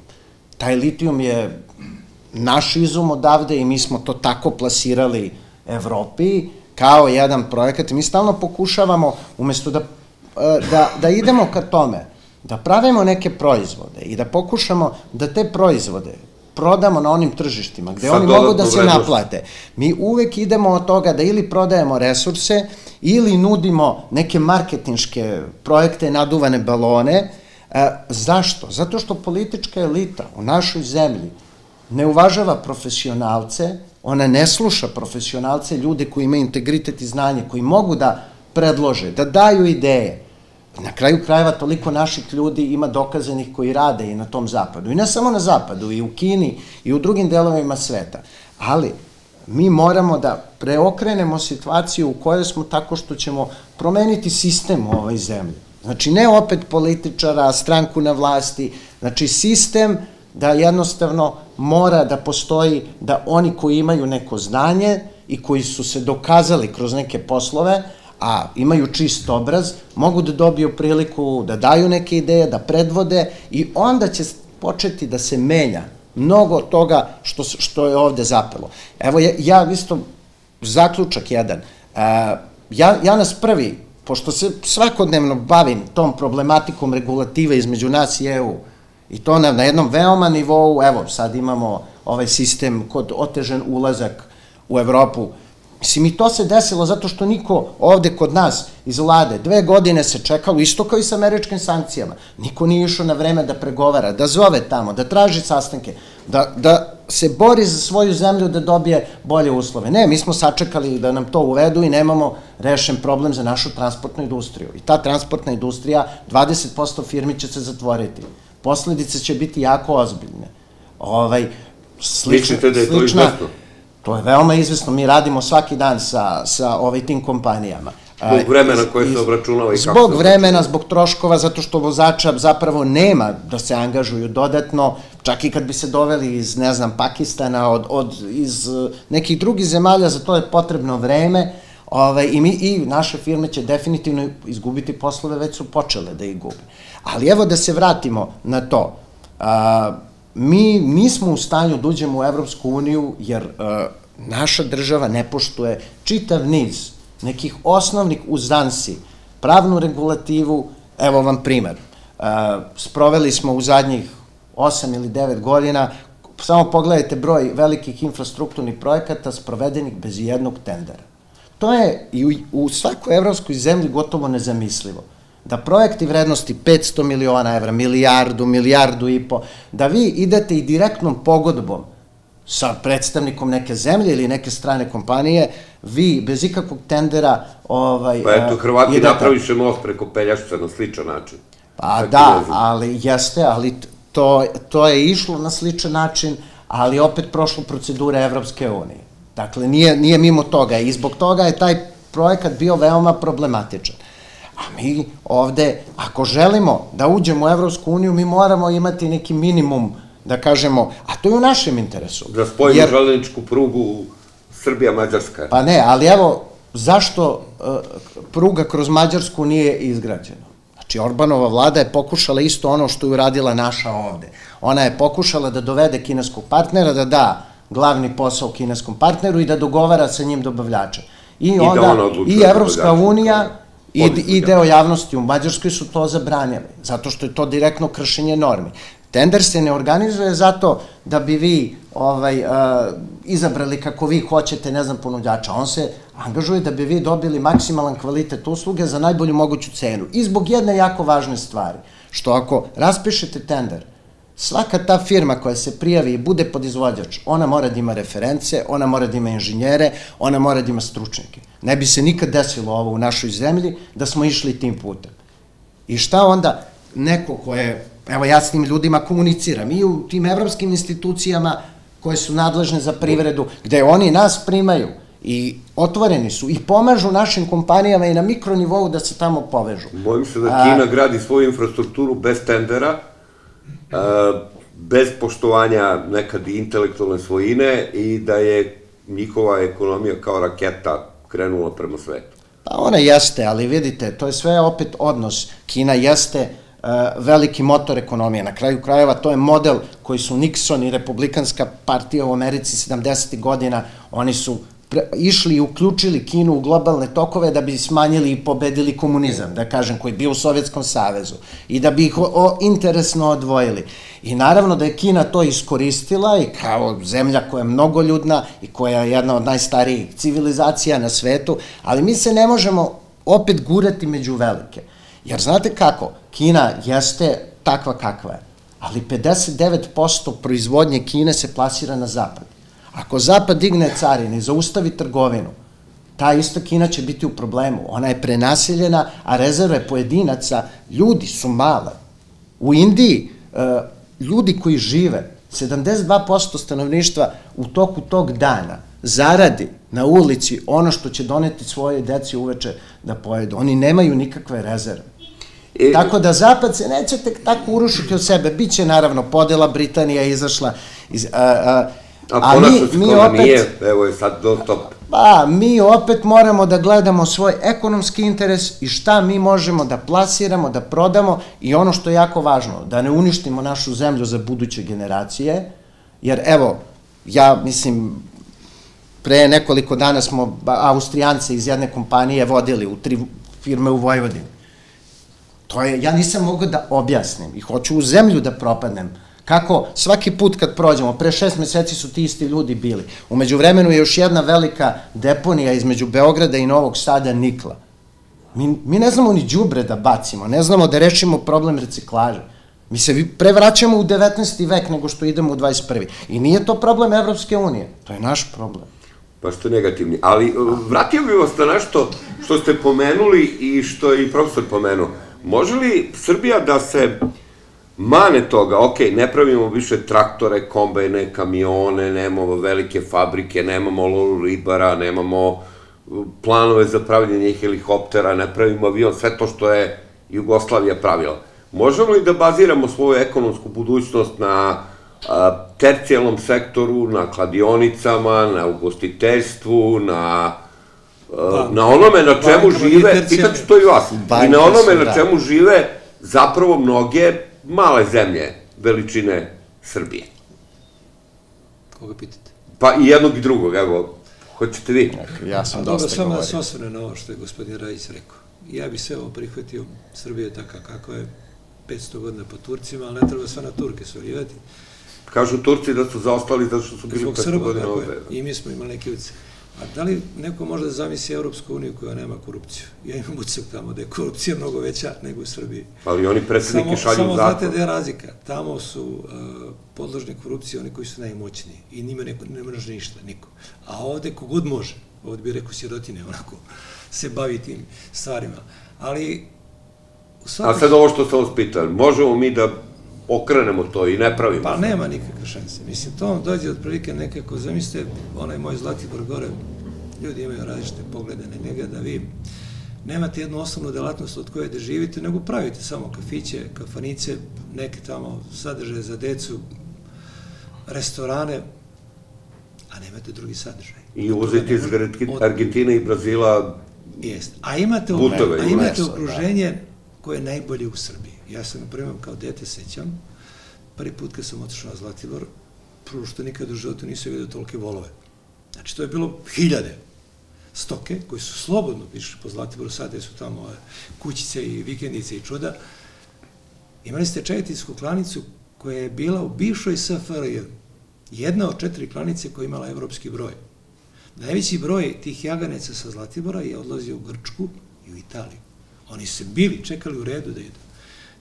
Taj litijum je naš izum odavde i mi smo to tako plasirali Evropi kao jedan projekat. Mi stalno pokušavamo, umesto da idemo ka tome, da pravimo neke proizvode i da pokušamo da te proizvode prodamo na onim tržištima gde oni mogu da se naplate. Mi uvek idemo od toga da ili prodajemo resurse ili nudimo neke marketinške projekte, naduvane balone. Zašto? Zato što politička elita u našoj zemlji ne uvažava profesionalce, ona ne sluša profesionalce, ljude koji imaju integritet i znanje, koji mogu da predlože, da daju ideje. Na kraju krajeva toliko naših ljudi ima dokazanih koji rade i na tom zapadu. I ne samo na zapadu, i u Kini, i u drugim delovima sveta. Ali mi moramo da preokrenemo situaciju u kojoj smo tako što ćemo promeniti sistem u ovoj zemlji. Znači, ne opet političara, stranku na vlasti, znači sistem da jednostavno mora da postoji, da oni koji imaju neko znanje i koji su se dokazali kroz neke poslove, a imaju čist obraz, mogu da dobiju priliku da daju neke ideje, da predvode i onda će početi da se menja mnogo toga što je ovde zapelo. Evo, ja isto, zaključak jedan, ja nas prvi, pošto se svakodnevno bavim tom problematikom regulative između nas i EU, i to na jednom veoma nivou, evo, sad imamo ovaj sistem kod otežen ulazak u Evropu. Mislim, i to se desilo zato što niko ovde kod nas iz vlade 2 godine se čekalo, isto kao i sa američkim sankcijama. Niko nije išao na vreme da pregovara, da zove tamo, da traži sastanke, da se bori za svoju zemlju da dobije bolje uslove. Ne, mi smo sačekali da nam to uvedu i nemamo rešen problem za našu transportnu industriju. I ta transportna industrija, 20% firmi će se zatvoriti. Posledice će biti jako ozbiljne. Mislite da je to izvesno? To je veoma izvesno. Mi radimo svaki dan sa tim kompanijama. Zbog vremena koje se obračunava i kako se Zbog vremena, zbog troškova, zato što vozača zapravo nema da se angažuju dodatno, čak i kad bi se doveli iz, ne znam, Pakistana, iz nekih drugih zemalja, za to je potrebno vreme i naše firme će definitivno izgubiti poslove, već su počele da ih gube. Ali evo da se vratimo na to. Mi nismo u stanju da uđemo u Evropsku uniju jer naša država ne poštuje čitav niz nekih osnovnih uzansi, pravnu regulativu. Evo vam primer. Sproveli smo u zadnjih 8 ili 9 godina, samo pogledajte broj velikih infrastrukturnih projekata sprovedenih bez jednog tendera. To je i u svakoj evropskoj zemlji gotovo nezamislivo. Da projekti vrednosti 500 miliona evra, milijardu, milijardu i po, da vi idete i direktnom pogodbom sa predstavnikom neke zemlje ili neke strane kompanije, vi bez ikakvog tendera... Pa eto, Hrvati napraviše most preko Pelješca na sličan način. Pa da, ali jeste, ali to je išlo na sličan način, ali opet prošlo procedure Evropske unije. Dakle, nije mimo toga i zbog toga je taj projekat bio veoma problematičan. A mi ovde, ako želimo da uđemo u Evropsku uniju, mi moramo imati neki minimum, da kažemo, a to je u našem interesu. Da spojimo železničku prugu Srbija-Mađarska. Pa ne, ali evo, zašto pruga kroz Mađarsku nije izgrađena? Znači, Orbanova vlada je pokušala isto ono što je uradila naša ovde. Ona je pokušala da dovede kineskog partnera, da da glavni posao kineskom partneru i da dogovara sa njim dobavljače. I onda i Evropska unija i deo javnosti u Mađarskoj su to zabranjali, zato što je to direktno kršenje normi. Tender se ne organizuje zato da bi vi izabrali kako vi hoćete, ne znam, ponuđača. On se angažuje da bi vi dobili maksimalan kvalitet usluge za najbolju moguću cenu. I zbog jedne jako važne stvari, što ako raspišete tender, svaka ta firma koja se prijavi i bude podizvođač, ona mora da ima reference, ona mora da ima inženjere, ona mora da ima stručnjake. Ne bi se nikad desilo ovo u našoj zemlji da smo išli tim putem. I šta onda neko koje, evo ja s tim ljudima komuniciram i u tim evropskim institucijama koje su nadležne za privredu, gde oni nas primaju i otvoreni su i pomažu našim kompanijama i na mikronivou da se tamo povežu. Bojim se da Kina gradi svoju infrastrukturu bez tendera, bez poštovanja nekad i intelektualne svojine i da je njihova ekonomija kao raketa krenula prema svetu. Pa ona jeste, ali vidite, to je sve opet odnos. Kina jeste veliki motor ekonomije. Na kraju krajeva to je model koji su Nixon i Republikanska partija u Americi 70. godina, oni su išli i uključili Kinu u globalne tokove da bi smanjili i pobedili komunizam, da kažem, koji je bio u Sovjetskom savezu i da bi ih interesno odvojili. I naravno da je Kina to iskoristila i kao zemlja koja je mnogoljudna i koja je jedna od najstarijih civilizacija na svetu, ali mi se ne možemo opet gurati među velike. Jer znate kako, Kina jeste takva kakva je, ali 59% proizvodnje Kine se plasira na zapad. Ako Zapad digne carine i zaustavi trgovinu, ta ista Kina će biti u problemu. Ona je prenaseljena, a rezerve pojedinaca, ljudi su male. U Indiji ljudi koji žive, 72% stanovništva u toku tog dana zaradi na ulici ono što će doneti svoje deci uveče da pojedu. Oni nemaju nikakve rezerve. Tako da Zapad se neće tek tako urušiti od sebe. Biće naravno podela, Britanija je izašla iz... A konačno se koga nije, evo je sad do top. Pa, mi opet moramo da gledamo svoj ekonomski interes i šta mi možemo da plasiramo, da prodamo i ono što je jako važno, da ne uništimo našu zemlju za buduće generacije, jer evo, ja mislim, pre nekoliko dana smo Austrijance iz jedne kompanije vodili u 3 firme u Vojvodini. To je, ja nisam mogao da objasnim i hoću u zemlju da propadnem. Kako svaki put kad prođemo, pre 6 meseci su ti isti ljudi bili. Umeđu vremenu je još jedna velika deponija između Beograda i Novog Sada nikla. Mi ne znamo ni đubre da bacimo, ne znamo da rešimo problem reciklaže. Mi se prevraćamo u 19. vek nego što idemo u 21. I nije to problem Evropske unije, to je naš problem. Pa što je negativni. Ali vratio bih vas na nešto što ste pomenuli i što je i profesor pomenuo. Može li Srbija da se mane toga, ok, ne pravimo više traktore, kombajne, kamione, nemamo velike fabrike, nemamo ribara, nemamo planove za pravljenje helikoptera, ne pravimo avion, sve to što je Jugoslavija pravila. Možemo li da baziramo svoju ekonomsku budućnost na tercijalnom sektoru, na kladionicama, na ugostiteljstvu, na onome na čemu žive, pitat ću to i vas, i na onome na čemu žive zapravo mnoge male zemlje veličine Srbije. Koga pitate? Pa i jednog i drugog, evo, hoćete vi? Ja sam dosta govorio. Samo da se osvrne na ovo što je gospodin Rajić rekao. Ja bi sve ovo prihvatio, Srbija je taka kako je, 500 godina po Turcima, ali ne treba sve na Turke svaljivati. Kažu Turci da su zaostali zato što su bili 500 godina ovde. I mi smo imali neke ulice. A da li neko može da zamisli Evropsku uniju koja nema korupciju? Ja imam utisak tamo da je korupcija mnogo veća nego u Srbiji. Ali oni predsjednike šalju u zatvor. Samo znate da je razlika. Tamo su podložni korupciji oni koji su najmoćniji i njima ne može ništa, niko. A ovde kogod može, ovde bi rekao sirotine, onako, se bavi tim stvarima. Ali... A sad ovo što sam vas pitao, možemo mi da okrenemo to i ne pravimo? Pa nema nikakve šanse. Mislim, to vam dođe otprilike nekako, zamislite, onaj moj Zlatibor gore, ljudi imaju različite poglede na njega, da vi nemate jednu osnovnu delatnost od koje da živite, nego pravite samo kafiće, kafanice, neke tamo sadržaje za decu, restorane, a nemate drugi sadržaj. I uvozite iz Argentine i Brazila Jeste. A imate okruženje koje je najbolje u Srbiji. Ja sam, na primjer, kao dete sećam, prvi put kad sam otišao na Zlatibor, prvo što nikad u životu nisam vidio tolike volove. Znači, to je bilo 1000 stoke koji su slobodno išli po Zlatiboru, sad su tamo kućice i vikendice i čuda. Imali ste čajetinsku klanicu koja je bila u bivšoj SFRJ, jedna od 4 klanice koja je imala evropski broj. Najveći broj tih jaganeca sa Zlatibora je odlazio u Grčku i u Italiju. Oni su bili, čekali u redu da idu.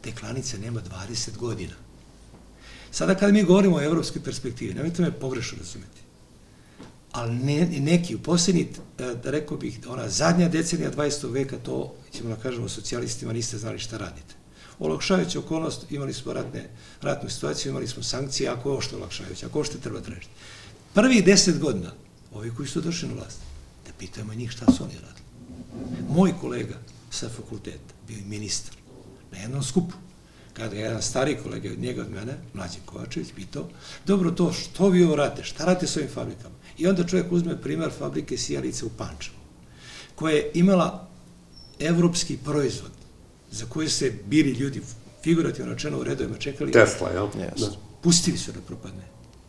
Te klanice nema 20 godina. Sada kad mi govorimo o evropskoj perspektivi, nemojte me pogrešno razumeti, ali neki u posljednji, da rekao bih, ona zadnja decenija 20. veka, to ćemo da kažemo socijalistima, niste znali šta radite. Olakšavajuća okolnost, imali smo ratnu situaciju, imali smo sankcije, ako je ovo što je olakšavajuća, ako ovo što treba tražiti. Prvih 10 godina, ovi koji su došli na vlast, da pitamo njih šta su oni radili. Moj kolega sa fakulteta, bio je ministar, na jednom skupu, kada je jedan stariji kolega od njega, od mene, Mlađan Kovačević, pitao, dobro to, što vi ovo radite, šta radite s ovim fabrikama? I onda čovjek uzme primer fabrike Sijalice u Pančevu, koja je imala evropski proizvod, za koje se bili ljudi figurativno rečeno u redovima čekali. Tesla, jel? Pustili su da propadne.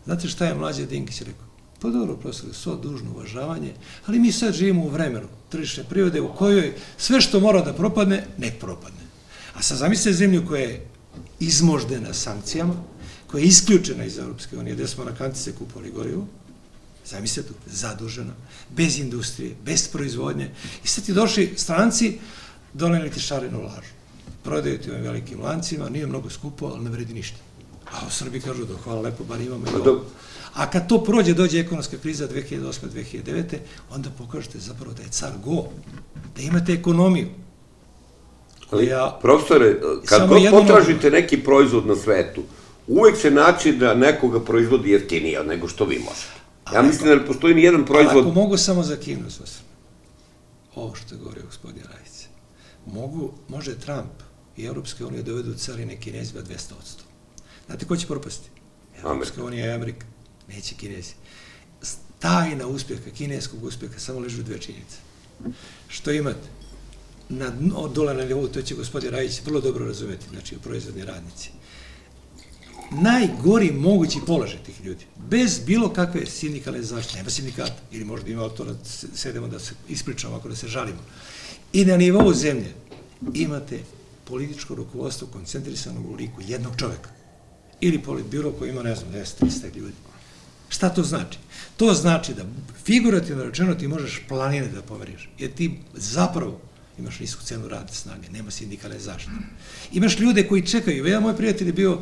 Znate šta je Mlađa Dinkić rekao? Pa dobro, profesor, svo dužno uvažavanje, ali mi sad živimo u vremenu tržišne prirode u kojoj sve što mora da propadne, nek propadne. A sad zamislite zemlju koja je izmoždena sankcijama, koja je isključena iz Europske unije, gde smo na kantice kupovali gorivo, zamislite tu, zadužena, bez industrije, bez proizvodnje, i sad ti došli stranci, doneli ti šarenu lažu. Prodaju ti ovim velikim lancima, nije mnogo skupo, ali ne vredi ništa. A u Srbiji kažu da hvala lepo, bar imamo i ovo. A kad to prođe, dođe ekonomska kriza 2008-2009, onda pokažete zapravo da je car go, da imate ekonomiju. Profesore, kad god potražite neki proizvod na svetu, uvek se naći da nekoga proizvodi jeftinije nego što vi možete. Ja mislim da ne postoji ni jedan proizvod... Ali ako mogu samo za Kinu, ovo što je govorio gospodin Rajić, može Trump i Evropska unija dovedu carine Kinezima 200%. Znate ko će propasti? Evropska unija i Amerika. Neće Kinezi. Tajna uspjeha, kineskog uspjeha, samo leži u dve činjenice. Što imate? Dole na nivou, to će gospodin Rajić vrlo dobro razumeti, znači proizvodni radnici. Najgori mogući položaj tih ljudi, bez bilo kakve sindikalne zaštite, nema sindikata, ili možda ima to da sedemo da se ispričamo ako da se žalimo. I na nivou zemlje imate političko rukovodstvo koncentrisano u liku jednog čoveka. Ili politbiro koji ima, ne znam, 10-300 ljudi. Šta to znači? To znači da figurativno rečeno ti možeš planine da pomeriš, jer ti zapravo imaš nisku cenu radne snage, nema sindikalne zaštite. Imaš ljude koji čekaju. Jedan moj prijatelj je bio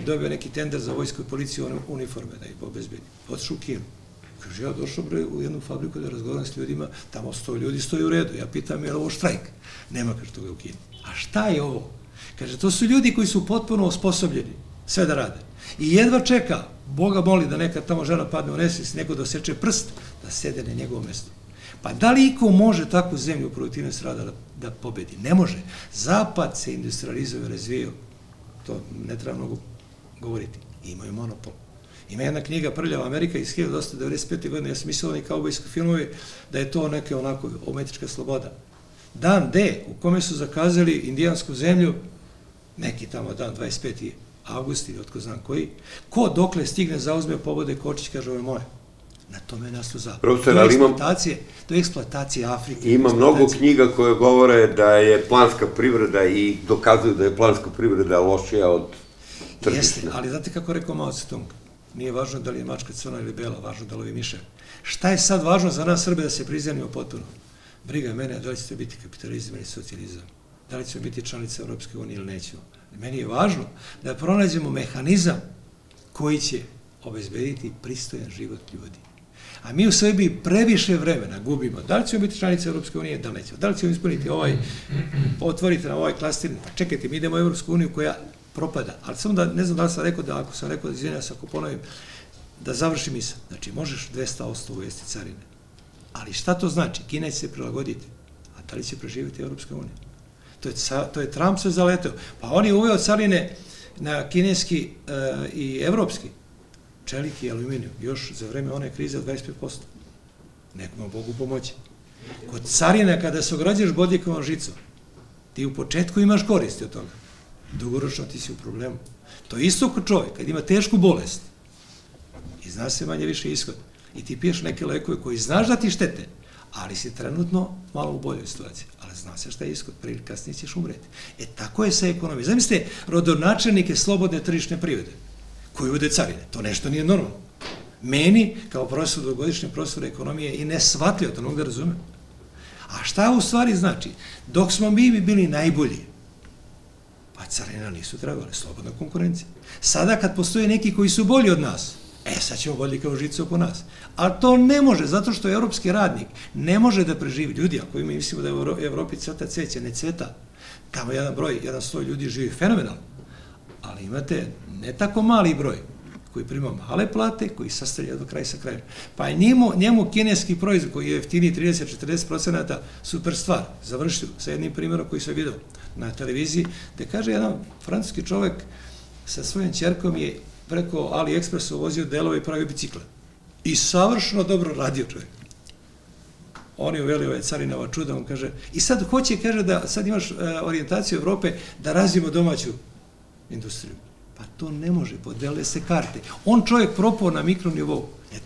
dobio neki tender za vojsku i policiju uniforme da ih obezbedi. Otišao u Kinu. Kaže, ja došao u jednu fabriku da razgovaram s ljudima, tamo 100 ljudi stoji u redu. Ja pitam, je li ovo štrajk? Nema, kaže, toga u Kinu. A šta je ovo? Kaže, to su ljudi koji su potpuno osposobljeni sve da rade. I jedva čeka, Boga moli da neka tamo žena padne u nesvijest, neko da oseče prst, da sede na njegovom mestu. Pa da li iko može takvu zemlju u produktivnosti rada da pobedi? Ne može. Zapad se industrializuje, razvijao. To ne treba mnogo govoriti. Imaju monopol. Ima jedna knjiga Prljava Amerika iz 1995. godine, ja sam mislila oni kaubojski filmovi, da je to neka onako umetnička sloboda. Dan D, u kome su zakazali indijansku zemlju, neki tamo dan 25. avgust ili otko znam koji, ko dokle stigne zauzme pobode Kočić, kaže ovo je moje. Na tome je nastu zapad. To je eksploatacija Afrike. Ima mnogo knjiga koje govore da je planska privreda i dokazuju da je planska privreda lošija od tržišne. Jeste, ali znate kako rekao Mao Tse-tung? Nije važno da li je mačka crna ili bela, važno da lovi miševe. Šta je sad važno za nas Srbe da se priznanimo potpuno? Briga mene, da li ćete biti kapitalizam ili socijalizam? Da li ćemo biti članica Evropske unije ili nećemo? Meni je važno da pronađemo mehanizam koji će obezbediti pristojan život ljudi. A mi u Srbiji previše vremena gubimo. Da li ćemo biti članice Evropske unije, da li nećemo? Da li ćemo ispuniti otvorite na ovaj klaster? Pa čekajte, mi idemo u Evropsku uniju koja propada. Ali samo da, ne znam da li sam rekao da, ako sam rekao, izvinjam se ako ponovim, da završim misao. Znači, možeš 200% uvesti carine. Ali šta to znači? Kina će se prilagoditi. A da li će preživjeti Evropska unija? To je Trump se zaleteo. Pa on je uveo carine na kineski i evropski čelik i aluminiju, još za vreme one krize 25%. Nekoma Bogu pomoći. Kod carina, kada se ograđuješ bodljikovom žicom, ti u početku imaš koristi od toga. Dugoročno ti si u problemu. To je isto kod čovjek, kad ima tešku bolest i zna se manje više ishod i ti piješ neke lekove koji znaš da ti štete, ali si trenutno malo u boljoj situaciji. Ali zna se šta je ishod, prije kasnije ćeš umreti. Tako je sa ekonomijom. Zamislite, rodonačelnike slobodne tržišne privrede koji uvode carine. To nešto nije normalno. Meni, kao profesor, dvogodišnji profesor ekonomije, i neshvatljivo, to ne mogu da razumem. A šta u stvari znači? Dok smo mi bili najbolji, pa carina nisu trebali, slobodna konkurencija. Sada kad postoje neki koji su bolji od nas, sad ćemo bolji kao žice oko nas. Ali to ne može, zato što evropski radnik ne može da preživi. Ljudi, ako mi mislimo da u Evropi cveta cveće, ne cveta, tamo jedan broj, 100 ljudi živi fenomenalno. Ali imate ne tako mali broj koji prima male plate, koji sastavlja do kraja sa krajem. Pa njemu kineski proizvod koji je jeftiniji 30-40% super stvar. Završio sa jednim primjerom koji sam vidio na televiziji, gde kaže jedan francuski čovek sa svojim ćerkom je preko AliExpressa uvozio delove i pravio bicikle. I savršeno dobro radio čovjek. Oni uveli ove carine, ova čuda, on kaže, i sad hoće, kaže, da sad imaš orijentaciju Evrope da razvijemo domaću industriju. Pa to ne može, podele se karte. On čovjek propao na mikronivou.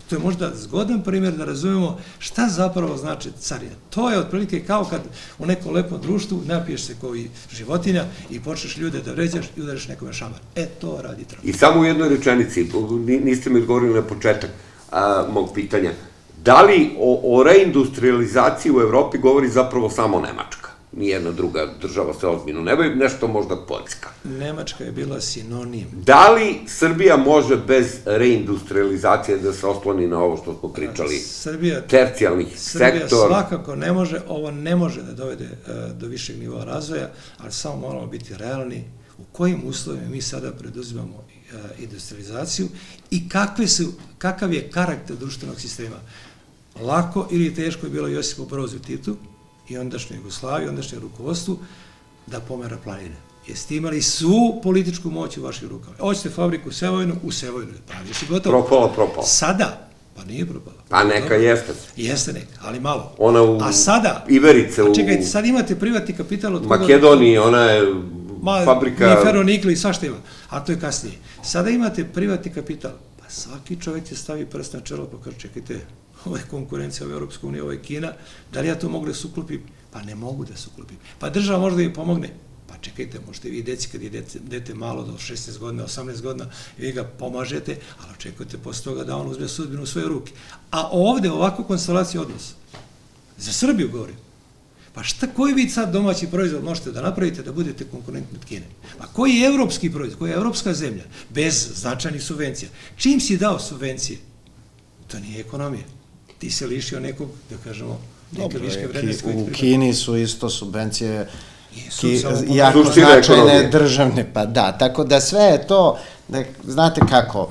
To je možda zgodan primjer da razumemo šta zapravo znači carina. To je otprilike kao kad u nekom lepom društvu napiješ se kao i životinja i počneš ljude da vređaš i udariš nekome šamar. To radi Trump. I samo u jednoj rečenici, niste mi odgovorili na početak mog pitanja, da li o reindustrializaciji u Evropi govori zapravo samo Nemačka? Nijedna druga država se ozbiljno ne bavi, nešto možda Poljska. Nemačka je bila sinonim. Da li Srbija može bez reindustrializacije da se osloni na ovo što smo pričali, tercijalnih sektora? Srbija svakako ne može, ovo ne može da dovede do višeg nivoa razvoja, ali samo moramo biti realni u kojim uslovima mi sada preduzimamo industrializaciju i kakav je karakter društvenog sistema. Lako ili teško je bilo Josipu Brozu Titu i ondašnjoj Jugoslaviji, ondašnjem rukovodstvu, da pomera planine. Jeste imali svu političku moć u vašim rukama. Hoćete fabriku u Sevojnu, praviš i gotovo. Propala. Sada, pa nije propala. Pa neka jeste. Jeste neka, ali malo. Ona u Iverice, u... Čekajte, sad imate privatni kapital od Makedoniji, ona je fabrika... Nije ferronikl i svašta ima, a to je kasnije. Sada imate privatni kapital, pa svaki čovjek će stavi prst na čelo, pa kaže, čekajte, ovo je konkurencija, ovo je Europska unija, ovo je Kina, da li ja to mogu da se uklopim? Pa ne mogu da se uklopim. Pa država možda im pomogne. Pa čekajte, možete vi deci, kad je dete malo do 16 godina, 18 godina, vi ga pomažete, ali očekujete posle toga da on uzme sudbinu u svoje ruke. A ovde ovako konstelacija odnosa, za Srbiju govorim, pa koji vi sad domaći proizvod možete da napravite da budete konkurentni od Kine? Pa koji je evropski proizvod, koja je evropska zemlja, bez značajnih subvencija? Čim si dao subvencije? To nije ekonomija. Ti se lišio nekog, da kažemo, neke viške vrednosti. U Kini su isto subvencije jako značajne državne, pa da, tako da sve je to, znate kako,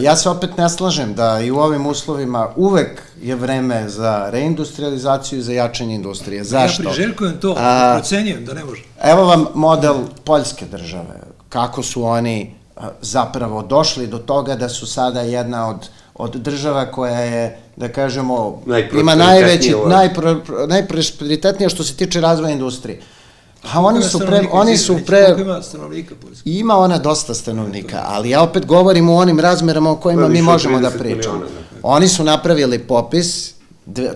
ja se opet ne slažem da i u ovim uslovima uvek je vreme za reindustrializaciju i za jačanje industrije. Zašto? Ja priželjkujem to, procenjujem da ne može. Evo vam model Poljske države, kako su oni zapravo došli do toga da su sada jedna od država koja je, da kažemo, ima najprosperitetnije što se tiče razvoja industrije. A oni su pre... Ima ona dosta stanovnika, ali ja opet govorim u onim razmerama o kojima mi možemo da pričamo. Oni su napravili popis,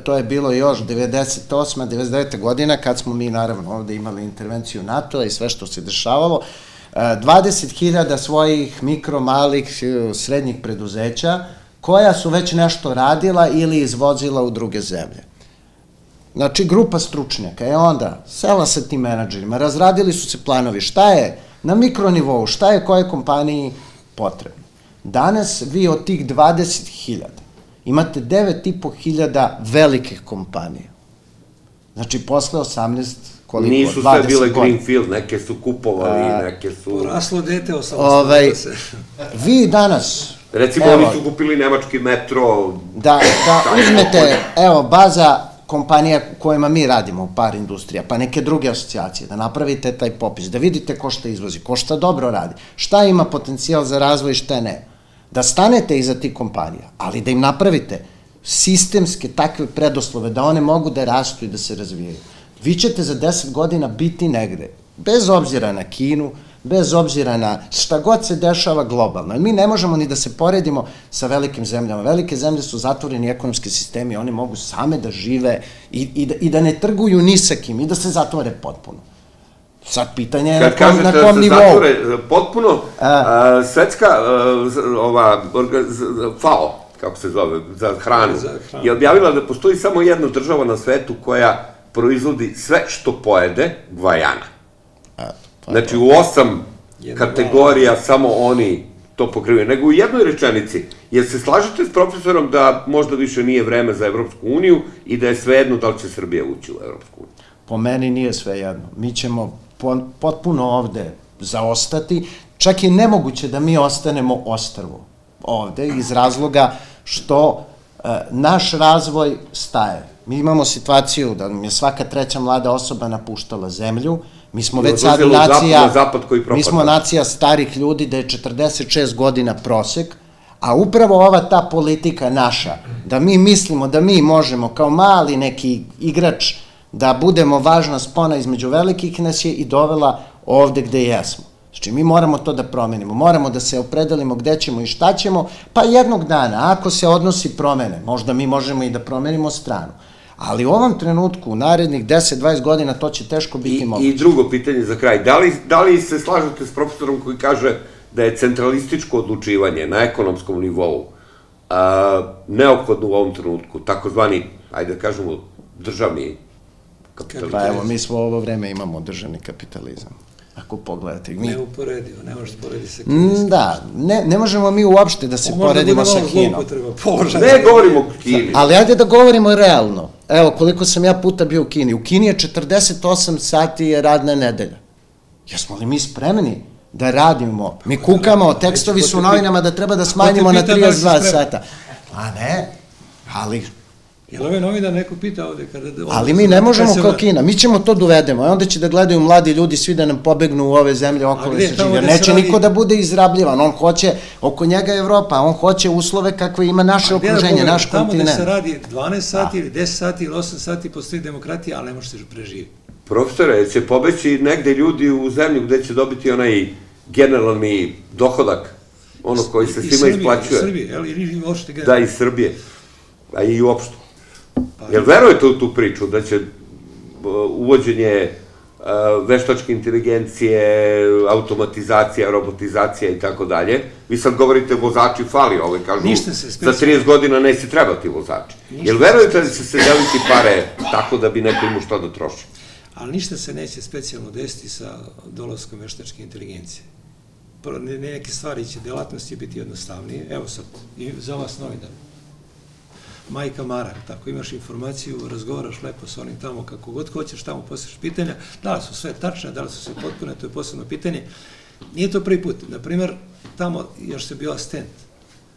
to je bilo još 98. 99. godina, kad smo mi naravno ovde imali intervenciju NATO-a i sve što se dešavalo, 20.000 svojih mikro, malih, srednjih preduzeća, koja su već nešto radila ili izvozila u druge zemlje. Znači, grupa stručnjaka je onda sela sa tim menadžerima, razradili su se planovi, šta je na mikronivou, šta je koje kompaniji potrebno. Danas vi od tih 20.000 imate 9.500 velikih kompanija. Znači, posle 18, koliko? Nisu sve bile Greenfield, neke su kupovali, neke su... Poraslo dete 18. Vi danas... Recimo, oni su kupili nemački metro... Da uzmete, evo, baza kompanija kojima mi radimo, par industrija, pa neke druge asocijacije, da napravite taj popis, da vidite ko šta izvozi, ko šta dobro radi, šta ima potencijal za razvoj, šta ne. Da stanete iza tih kompanija, ali da im napravite sistemske takve preduslove, da one mogu da rastu i da se razvijaju. Vi ćete za 10 godina biti negde, bez obzira na Kinu, bez obzira na šta god se dešava globalno. Mi ne možemo ni da se poredimo sa velikim zemljama. Velike zemlje su zatvoreni ekonomski sistemi, one mogu same da žive i da ne trguju ni sa kim i da se zatvore potpuno. Sad pitanje je na kom nivou. Kad kažete da se zatvore potpuno, svetska FAO, kako se zove, za hranu, je objavila da postoji samo jedna država na svetu koja proizvodi sve što pojede, Gvajana. Znači, u 8 kategorija samo oni to pokrivaju. Nego u jednoj rečenici, jer se slažete s profesorom da možda više nije vreme za Evropsku uniju i da je svejedno da li će Srbija ući u Evropsku uniju? Po meni nije svejedno. Mi ćemo potpuno ovde zaostati. Čak je nemoguće da mi ostanemo ostrvo ovde iz razloga što naš razvoj staje. Mi imamo situaciju da nam je svaka treća mlada osoba napuštala zemlju. Mi smo već sad nacija starih ljudi, da je 46 godina prosek, a upravo ova ta politika naša, da mi mislimo da mi možemo kao mali neki igrač da budemo važna spona između velikih, nas je i dovela ovde gde jesmo. Znači, mi moramo to da promenimo, moramo da se opredelimo gde ćemo i šta ćemo, pa jednog dana, ako se odnosi promene, možda mi možemo i da promenimo stranu. Ali u ovom trenutku, u narednih 10-20 godina, to će teško biti moguće. I drugo pitanje za kraj, da li se slažete s profesorom koji kaže da je centralističko odlučivanje na ekonomskom nivou neophodno u ovom trenutku, takozvani, ajde da kažemo, državni kapitalizam? Pa evo, mi svo ovo vreme imamo državni kapitalizam. Ako pogledate. Neuporedivo, ne možeš porediti sa kineskim. Da, ne možemo mi uopšte da se poredimo sa Kinom. Ne govorimo o Kini. Ali ajde da govorimo realno. Evo, koliko sam ja puta bio u Kini. U Kini je 48 sati je radna nedelja. Jesmo li mi spremni da radimo? Mi kukamo, tekstovi su u novinama da treba da smanjimo na 32 sata. A ne, ali... Jel ove novinar neko pita ovde kada... Ali mi ne možemo kao Kina, mi ćemo to dovedemo, onda će da gledaju mladi ljudi, svi da nam pobegnu u ove zemlje okolo se žive. Neće niko da bude izrabljivan, on hoće, oko njega Evropa, on hoće uslove kakve ima naše okruženje, naš kontinent. Tamo da se radi 12 sati ili 10 sati ili 8 sati postoji demokratija, ali ne može se preživiti. Profesore, će pobeći negde ljudi u zemlju gde će dobiti onaj generalni dohodak, ono koji se svima isplaćuje. Iz Srbije, ili uopšte generalno? Da, iz Srbije, a i uopšte. Jel verujete u tu priču da će uvođenje veštačke inteligencije, automatizacija, robotizacija i tako dalje, vi sad govorite vozači fali, kažu za 30 godina neće trebati vozači. Jel verujete da će se deliti pare tako da bi neko imao što da troši? Ali ništa se neće specijalno desiti sa dolaskom veštačke inteligencije. Neke stvari će, delatnosti biti jednostavnije. Evo sad, i za vas novinar. Majka Marak, tako imaš informaciju, razgovaraš lepo sa onim tamo kako god hoćeš, tamo postaviš pitanja, da li su sve tačne, da li su sve potpune, to je posebno pitanje. Nije to prvi put. Naprimer, tamo još se bio stent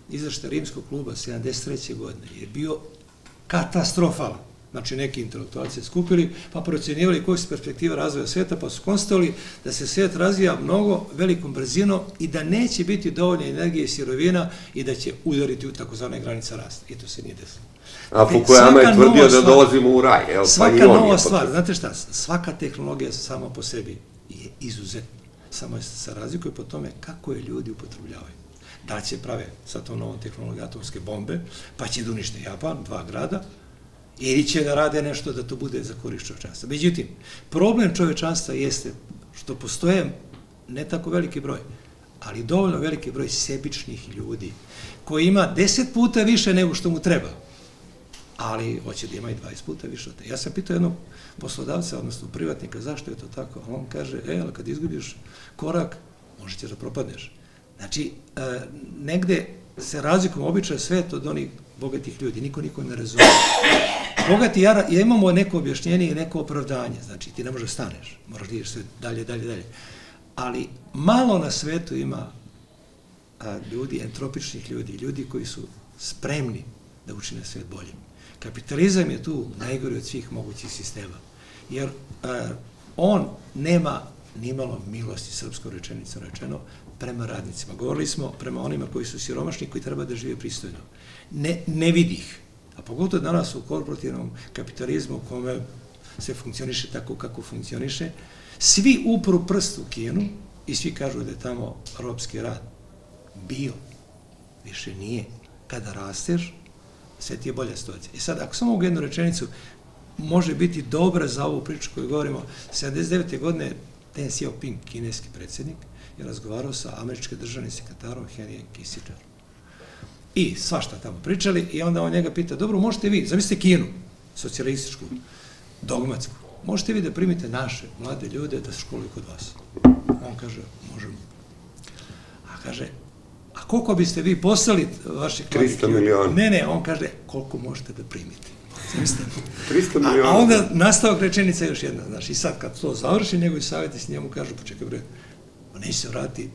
izveštaj Rimskog kluba 73. godine je bio katastrofalan. Znači, neki intelektualci skupili, pa procenjivali koje su perspektive razvoja sveta, pa su konstatovali da se svet razvija mnogo velikom brzinom i da neće biti dovoljne energije i sirovina i da će udariti u takozvane granice rasta. I to se nije desilo. A Fukuyama je tvrdio da dolazimo u raj. Svaka nova stvar, znate šta, svaka tehnologija sama po sebi je izuzetna. Samo se razlikuje po tome kako je ljudi upotrebljavaju. Da će prave sa tom novom tehnologijom atomske bombe, pa će da unište Japan, 2 grada, ili će da rade nešto da to bude za korist čovečanstva. Međutim, problem čovečanstva jeste što postoje ne tako veliki broj, ali dovoljno veliki broj sebičnih ljudi, koji ima 10 puta više nego što mu treba, ali hoće da ima i 20 puta više od te. Ja sam pitao jednog poslodavca, odnosno privatnika, zašto je to tako? A on kaže, ali kad izgubiš korak, možeš da propadneš. Znači, negde se razlikom običaja svet od onih bogatih ljudi, niko ne razumije. Bogati, ja imamo neko objašnjenje i neko opravdanje, znači ti ne možeš staneš, moraš da ideš sve dalje. Ali malo na svetu ima ljudi, entropičnih ljudi, ljudi koji su spremni da učine svet boljim. Kapitalizam je tu najgori od svih mogućih sistema, jer on nema nimalo milosti, srpskom rečenicom rečeno, prema radnicima. Govorili smo prema onima koji su siromašni, koji treba da žive pristojno. Ne vidi ih. A pogotovo danas u korporativnom kapitalizmu u kome se funkcioniše tako kako funkcioniše, svi upru prst u Kinu i svi kažu da je tamo ropski rad bio. Više nije. Kada rasteš, sve ti je bolja situacija. I sad, ako samo mogu jednu rečenicu, može biti dobra za ovu priču koju govorimo, 79. godine Deng Xiaoping, kineski predsjednik, je razgovarao sa američkim državnim sekretarom Henryjem Kissingerom. I svašta tamo pričali i onda on njega pita, dobro, možete vi, zamislite Kinu, socijalističku, dogmatsku, možete vi da primite naše mlade ljude da se školuju kod vas? On kaže, možemo. A kaže, a koliko biste vi poslali vaših mladih ljudi? 300 miliona. Ne, on kaže, koliko možete da primite? 300 miliona. A onda nastavak rečenica još jedna, znaš, i sad kad to završi, njegovi savjeti s njemu kažu, počekaj bre, neće se vrati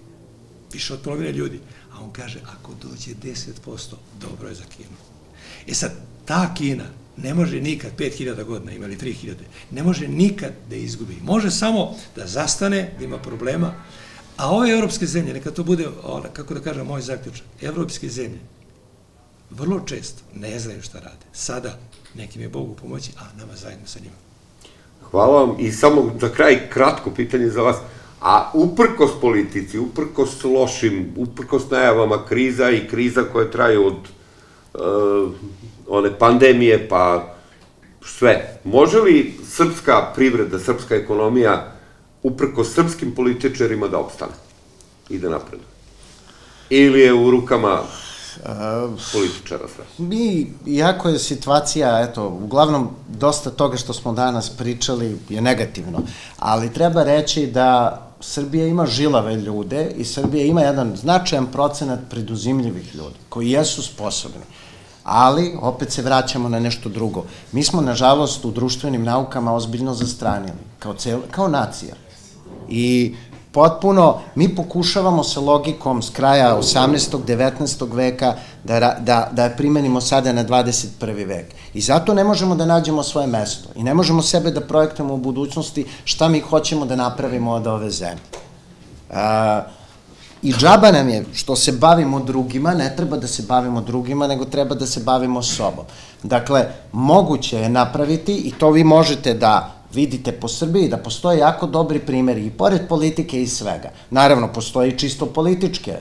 više od polovine ljudi. A on kaže, ako dođe 10%, dobro je za Kinu. E sad, ta Kina ne može nikad, 5000 godina, imali 3000, ne može nikad da izgubi. Može samo da zastane, da ima problema, a ove evropske zemlje, neka to bude, kako da kažem, moj zaključak, evropske zemlje vrlo često ne znaju šta rade. Sada nekim je Bogu pomoći, a nama zajedno sa njima. Hvala vam i samo za kraj kratko pitanje za vas. A uprkos politici, uprkos lošim, uprkos najavama kriza i kriza koje traju od one pandemije pa sve, može li srpska privreda, srpska ekonomija uprkos srpskim političarima da opstane i da napreduje? Ili je u rukama političara sve? Iako je situacija, eto, uglavnom dosta toga što smo danas pričali je negativno, ali treba reći da Srbija ima žilave ljude i Srbija ima jedan značajan procenat preduzimljivih ljudi koji jesu sposobni. Ali, opet se vraćamo na nešto drugo. Mi smo, nažalost, u društvenim naukama ozbiljno zastranili, kao nacija. I potpuno, mi pokušavamo sa logikom s kraja 18. 19. veka da je primenimo sada na 21. vek. I zato ne možemo da nađemo svoje mesto. I ne možemo sebe da projektujemo u budućnosti šta mi hoćemo da napravimo od ove zemlje. I džaba nam je što se bavimo drugima, ne treba da se bavimo drugima, nego treba da se bavimo sobom. Dakle, moguće je napraviti, i to vi možete da vidite po Srbiji, da postoje jako dobri primjeri i pored politike i svega. Naravno, postoje i čisto političke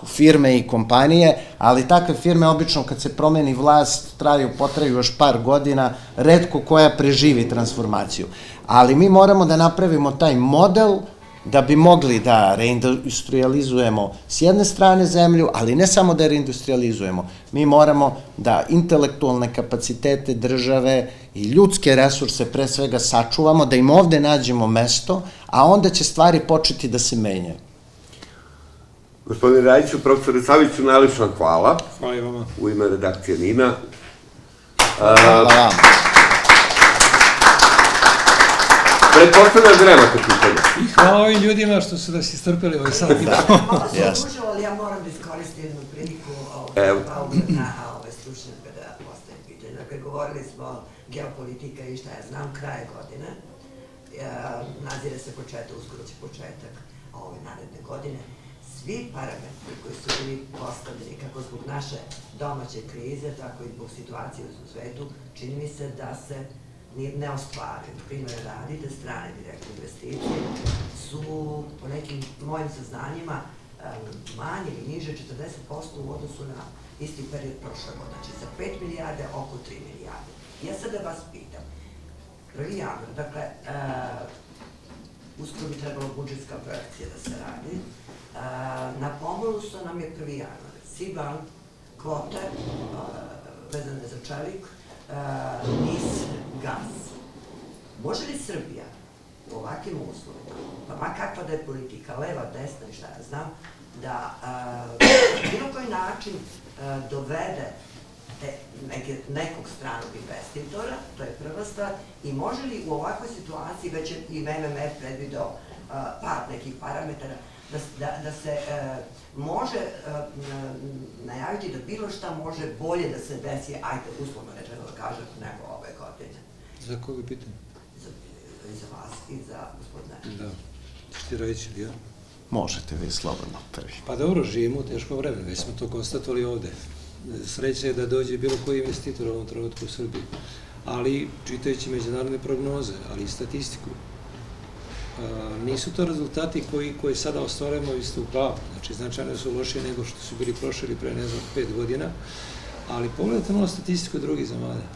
firme i kompanije, ali takve firme obično kad se promeni vlast potraju još par godina, retko koja preživi transformaciju. Ali mi moramo da napravimo taj model da bi mogli da reindustrializujemo s jedne strane zemlju, ali ne samo da reindustrializujemo. Mi moramo da intelektualne kapacitete države i ljudske resurse pre svega sačuvamo, da im ovde nađemo mesto, a onda će stvari početi da se menjaju. Gospodine Rajiću, profesore Saviću, najlepša hvala. Hvala i vama. U ime redakcije NIN-a. Hvala vam. Pretpostavljam da nemate pitanja. I hvala ovim ljudima što su nas istrpeli ovaj sat. Malo sam ušao, ali ja moram da iskoristim jednu priliku na ove stručnjaka da postavim pitanje. Dakle, govorili smo geopolitika i šta ja znam, kraje godine. Nazire se uskoro će početak ove naredne godine. Svi parametri koji su bili postavljeni kako zbog naše domaće krize, tako i zbog situacije u svetu, čini mi se da se ne ostvaruju. Primjer radi da strane direktne investicije su, po nekim mojim saznanjima, manje ili niže 40% u odnosu na isti period prošle godine. Znači, sa 5 milijarde oko 3 milijarde. Ja sad da vas pitam, 1. januar, dakle, uskoro bi trebalo budžetska projekcija da se radi, na pomolu su nam je 1. januar. Siban, kvote, vezane za čelik, NIS, gas. Može li Srbija u ovakvim uslovima, pa ma kakva da je politika, leva, desna i šta ja znam, da bilo koji način dovede nekog stranog investitora, to je prva stvar, i može li u ovakvoj situaciji, već je i MMF predvideo par nekih parametara, da se može najaviti da bilo šta može bolje da se desi, ajde, uslovno rečeno da kažem, nego ove godine. Za koga je pitanje? I za vas, i za gospodine. Da. Ćete reći, ili ja? Možete vi slobodno prvi. Pa dobro, živimo u teško vreme, već smo to konstatovali ovde. Sreća je da dođe bilo koji investitor u ovom trenutku u Srbiji, ali čitajući međunarodne prognoze, ali i statistiku, nisu to rezultati koje sada ostvarujemo isto u pravu. Znači, značajno su lošije nego što su bili prošli ili pre, ne znam, 5 godina, ali pogledajte malo statistiku drugih zemalja.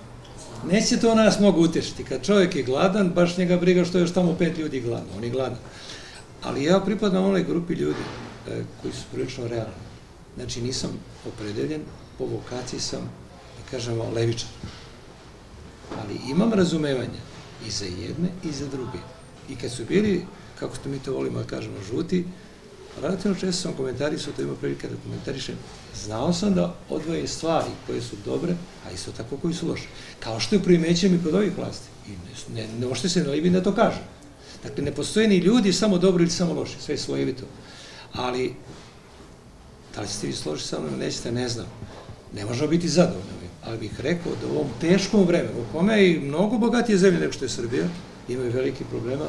Neće to nas mogu utešiti. Kad čovjek je gladan, baš njega briga što je još tamo 5 ljudi gladno, on je gladan. Ali ja pripadam onoj grupi ljudi koji su prilično realni. Znači, nisam opredeljen, po vokaciji sam, da kažemo, levičar. Ali imam razumevanja i za jedne i za druge. I kad su bili, kako mi to volimo da kažemo, žuti, relativno često sam komentarisao, to ima prilike da komentarišem, znao sam da odvoje stvari koje su dobre, a isto tako koji su loše. Kao što je primećujem i kod ovih vlasti. I ne možete se nalibiti da to kažem. Dakle, ne postoje ni ljudi samo dobro ili samo loši, sve je slojevito. Ali, da li ćete vi složiti sa mnom, nećete, ne znam. Ne možemo biti zadovoljni, ali bih rekao da u ovom teškom vremenu, u kome je i mnogo bogatije zemlje nego što je Srbija, imaju veliki problema,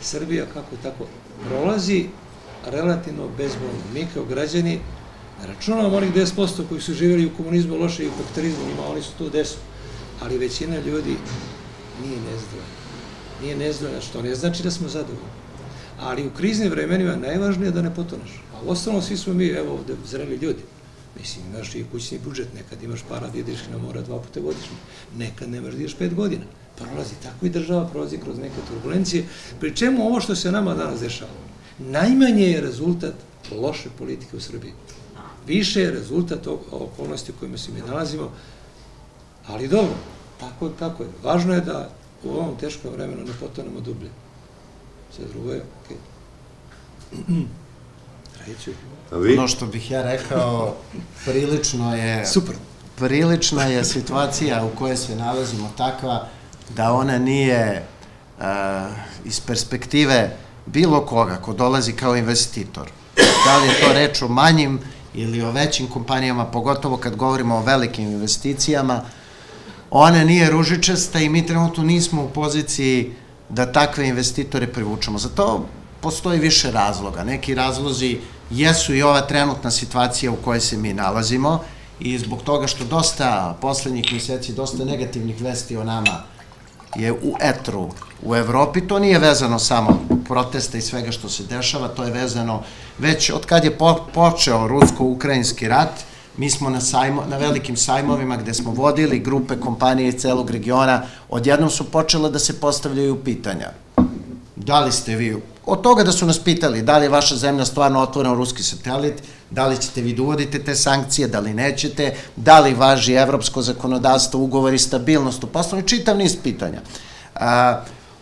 Srbija kako tako prolazi relativno bezbolno. Mi kao građani ne računamo onih 10% koji su živjeli u komunizmu loše i u kapitalizmu, oni su tu 10%, ali većina ljudi nije nezadovoljna. Nije nezadovoljna, što ne znači da smo zadovoljni. Ali u kriznim vremenima najvažnije je da ne potoneš. A u ostalom svi smo mi, evo ovde, zreli ljudi. Mislim, imaš i kućni budžet, nekad imaš para da ideš na mora 2 puta godišnje, nekad nemaš da ideš 5 godina. Prolazi, tako i država prolazi kroz neke turbulencije, pri čemu ovo što se nama danas dešava, najmanje je rezultat loše politike u Srbiji. Više je rezultat okolnosti u kojima se mi nalazimo, ali dobro, tako je. Važno je da u ovom teškom vremenu ne potonemo dublje. Sve drugo je okej. Reću. Ono što bih ja rekao, prilična je situacija u kojoj se nalazimo takva da ona nije iz perspektive bilo koga ko dolazi kao investitor. Da li je to reč o manjim ili o većim kompanijama, pogotovo kad govorimo o velikim investicijama, ona nije ružičasta i mi trenutno nismo u poziciji da takve investitore privučemo. Za to postoji više razloga. Neki razlozi jesu i ova trenutna situacija u kojoj se mi nalazimo i zbog toga što dosta poslednjih meseci, dosta negativnih vesti o nama je u etru u Evropi. To nije vezano samo protesta i svega što se dešava, to je vezano već od kad je počeo rusko-ukrajinski rat. Mi smo na velikim sajmovima gde smo vodili grupe kompanije iz celog regiona, odjednom su počele da se postavljaju pitanja. Da li ste vi, od toga da su nas pitali da li je vaša zemlja stvarno otvorena u ruski satelit, da li ćete vi da uvodite te sankcije, da li nećete, da li važi evropsko zakonodavstvo, ugovori, stabilnost, poslovni čitav niz pitanja.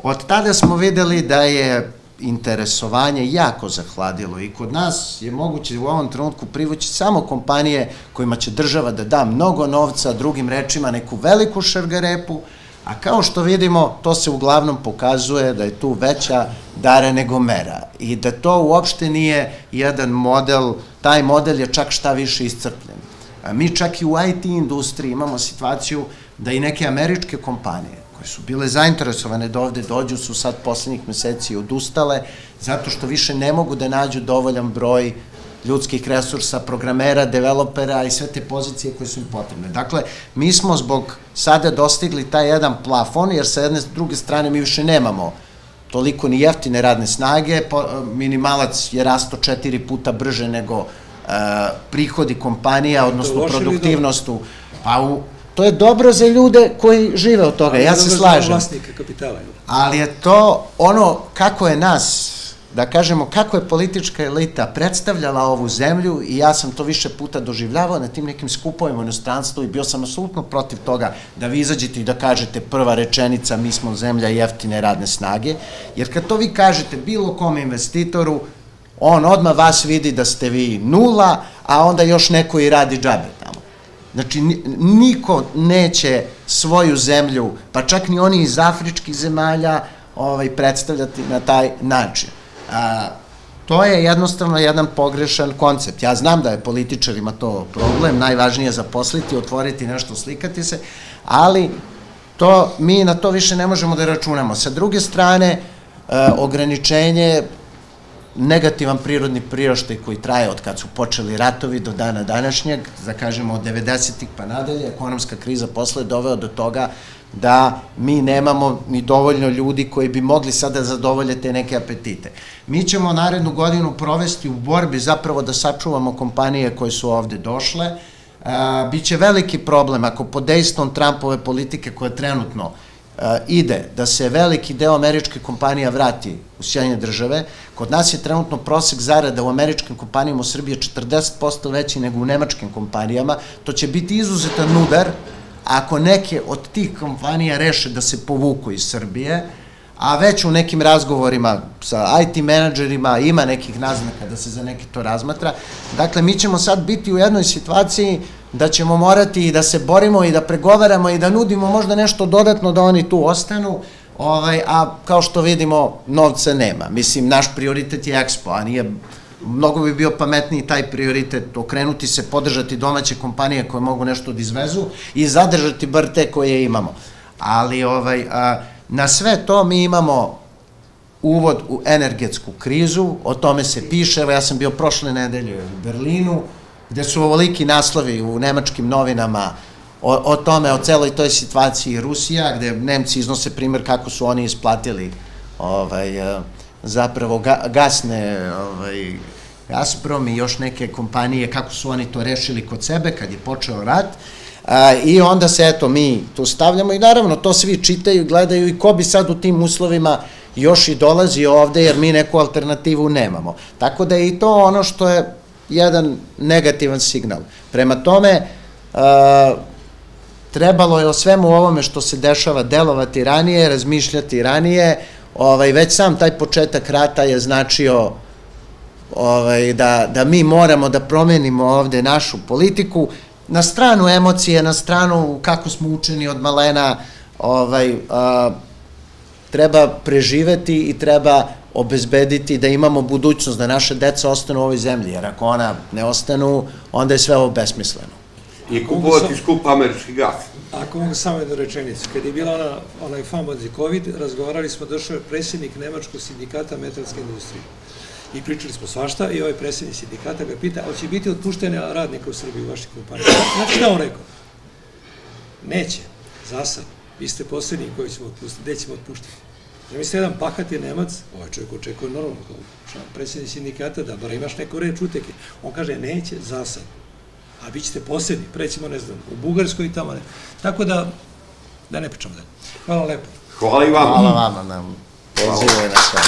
Od tada smo videli da je interesovanje jako zahladilo i kod nas je moguće u ovom trenutku privući samo kompanije kojima će država da da mnogo novca, drugim rečima neku veliku šargarepu, a kao što vidimo, to se uglavnom pokazuje da je tu veća dara nego mera i da to uopšte nije jedan model, taj model je čak šta više iscrpljen. Mi čak i u IT industriji imamo situaciju da i neke američke kompanije koje su bile zainteresovane da ovde dođu su sad poslednjih meseci odustale zato što više ne mogu da nađu dovoljan broj ljudskih resursa, programera, developera i sve te pozicije koje su im potrebne. Dakle, mi smo zbog sada dostigli taj jedan plafon, jer sa jedne druge strane mi više nemamo toliko ni jeftine radne snage, minimalac je rasto 4 puta brže nego prihodi kompanija, odnosno produktivnost. To je dobro za ljude koji žive od toga, ja se slažem. Ali je to ono kako je nas, da kažemo kako je politička elita predstavljala ovu zemlju i ja sam to više puta doživljavao na tim nekim skupovima u inostranstvu i bio sam apsolutno protiv toga da vi izađete i da kažete prva rečenica mi smo zemlja jeftine radne snage, jer kad to vi kažete bilo kom investitoru, on odmah vas vidi da ste vi nula, a onda još neko i radi džabe tamo. Znači, niko neće svoju zemlju, pa čak ni oni iz afričkih zemalja predstavljati na taj način. To je jednostavno jedan pogrešan koncept. Ja znam da je političarima to problem, najvažnije je zaposliti, otvoriti nešto, slikati se, ali mi na to više ne možemo da računamo. Sa druge strane, ograničenje, negativan prirodni priraštaj koji traje od kad su počeli ratovi do dana današnjeg, da kažemo od 90-ih pa nadalje, ekonomska kriza posle je doveo do toga da mi nemamo ni dovoljno ljudi koji bi mogli sada zadovoljiti te neke apetite. Mi ćemo narednu godinu provesti u borbi zapravo da sačuvamo kompanije koje su ovde došle. Biće veliki problem ako pod dejstvom Trumpove politike koja trenutno ide da se veliki deo američke kompanija vrati u Sjedinjene Države. Kod nas je trenutno prosek zarada u američkim kompanijama u Srbiji 40% veći nego u nemačkim kompanijama. To će biti izuzetan udar ako neke od tih kompanija reše da se povuku iz Srbije, a već u nekim razgovorima sa IT menadžerima ima nekih naznaka da se za neke to razmatra. Dakle, mi ćemo sad biti u jednoj situaciji da ćemo morati i da se borimo i da pregovaramo i da nudimo možda nešto dodatno da oni tu ostanu, a kao što vidimo novca nema. Mislim, naš prioritet je Expo, a nije, mnogo bi bio pametniji taj prioritet, okrenuti se, podržati domaće kompanije koje mogu nešto da izvezu i zadržati bar te koje imamo. Ali na sve to mi imamo uvod u energetsku krizu, o tome se piše, evo ja sam bio prošle nedelje u Berlinu, gde su ovoliki naslovi u nemačkim novinama o tome, o celoj toj situaciji Rusija, gde Nemci iznose primjer kako su oni isplatili zapravo gasne Gazprom i još neke kompanije, kako su oni to rešili kod sebe kad je počeo rat. I onda se, eto, mi tu stavljamo i naravno to svi čitaju, gledaju i ko bi sad u tim uslovima još i dolazi ovde jer mi neku alternativu nemamo. Tako da je i to ono što je jedan negativan signal. Prema tome, trebalo je o svemu ovome što se dešava delovati ranije, razmišljati ranije, već sam taj početak rata je značio da mi moramo da promenimo ovde našu politiku, na stranu emocije, na stranu kako smo učeni od malena, treba preživeti i treba obezbediti da imamo budućnost, da naše deca ostanu u ovoj zemlji, jer ako ona ne ostanu, onda je sve ovo besmisleno. I kupovati skup američki gas. Ako mogu samo jednu rečenicu, kad je bila onaj famozni COVID, razgovarali smo, došao je predsjednik Nemačkog sindikata metalske industrije. I pričali smo svašta i ovaj predsjednik sindikata ga pita, hoće biti otpuštene radnika u Srbiji u vašoj kompaniji? Znači šta on rekao? Neće, za sad. Vi ste posljednji koji ćemo otpustiti, gde ćemo otpuštiti? Ja mislim, jedan pahat je Nemac, ovaj čovjek očekuje normalno, kao predsjednik sindikata, da bar imaš neku reč uteke. On kaže, neće, za sad. A vi ćete posljednji, prećemo, ne znam, u Bugarskoj i tamo ne. Tako da ne pričamo dalje. Hvala lepo. Hvala i vama. Hvala vama na pozivu i na sve.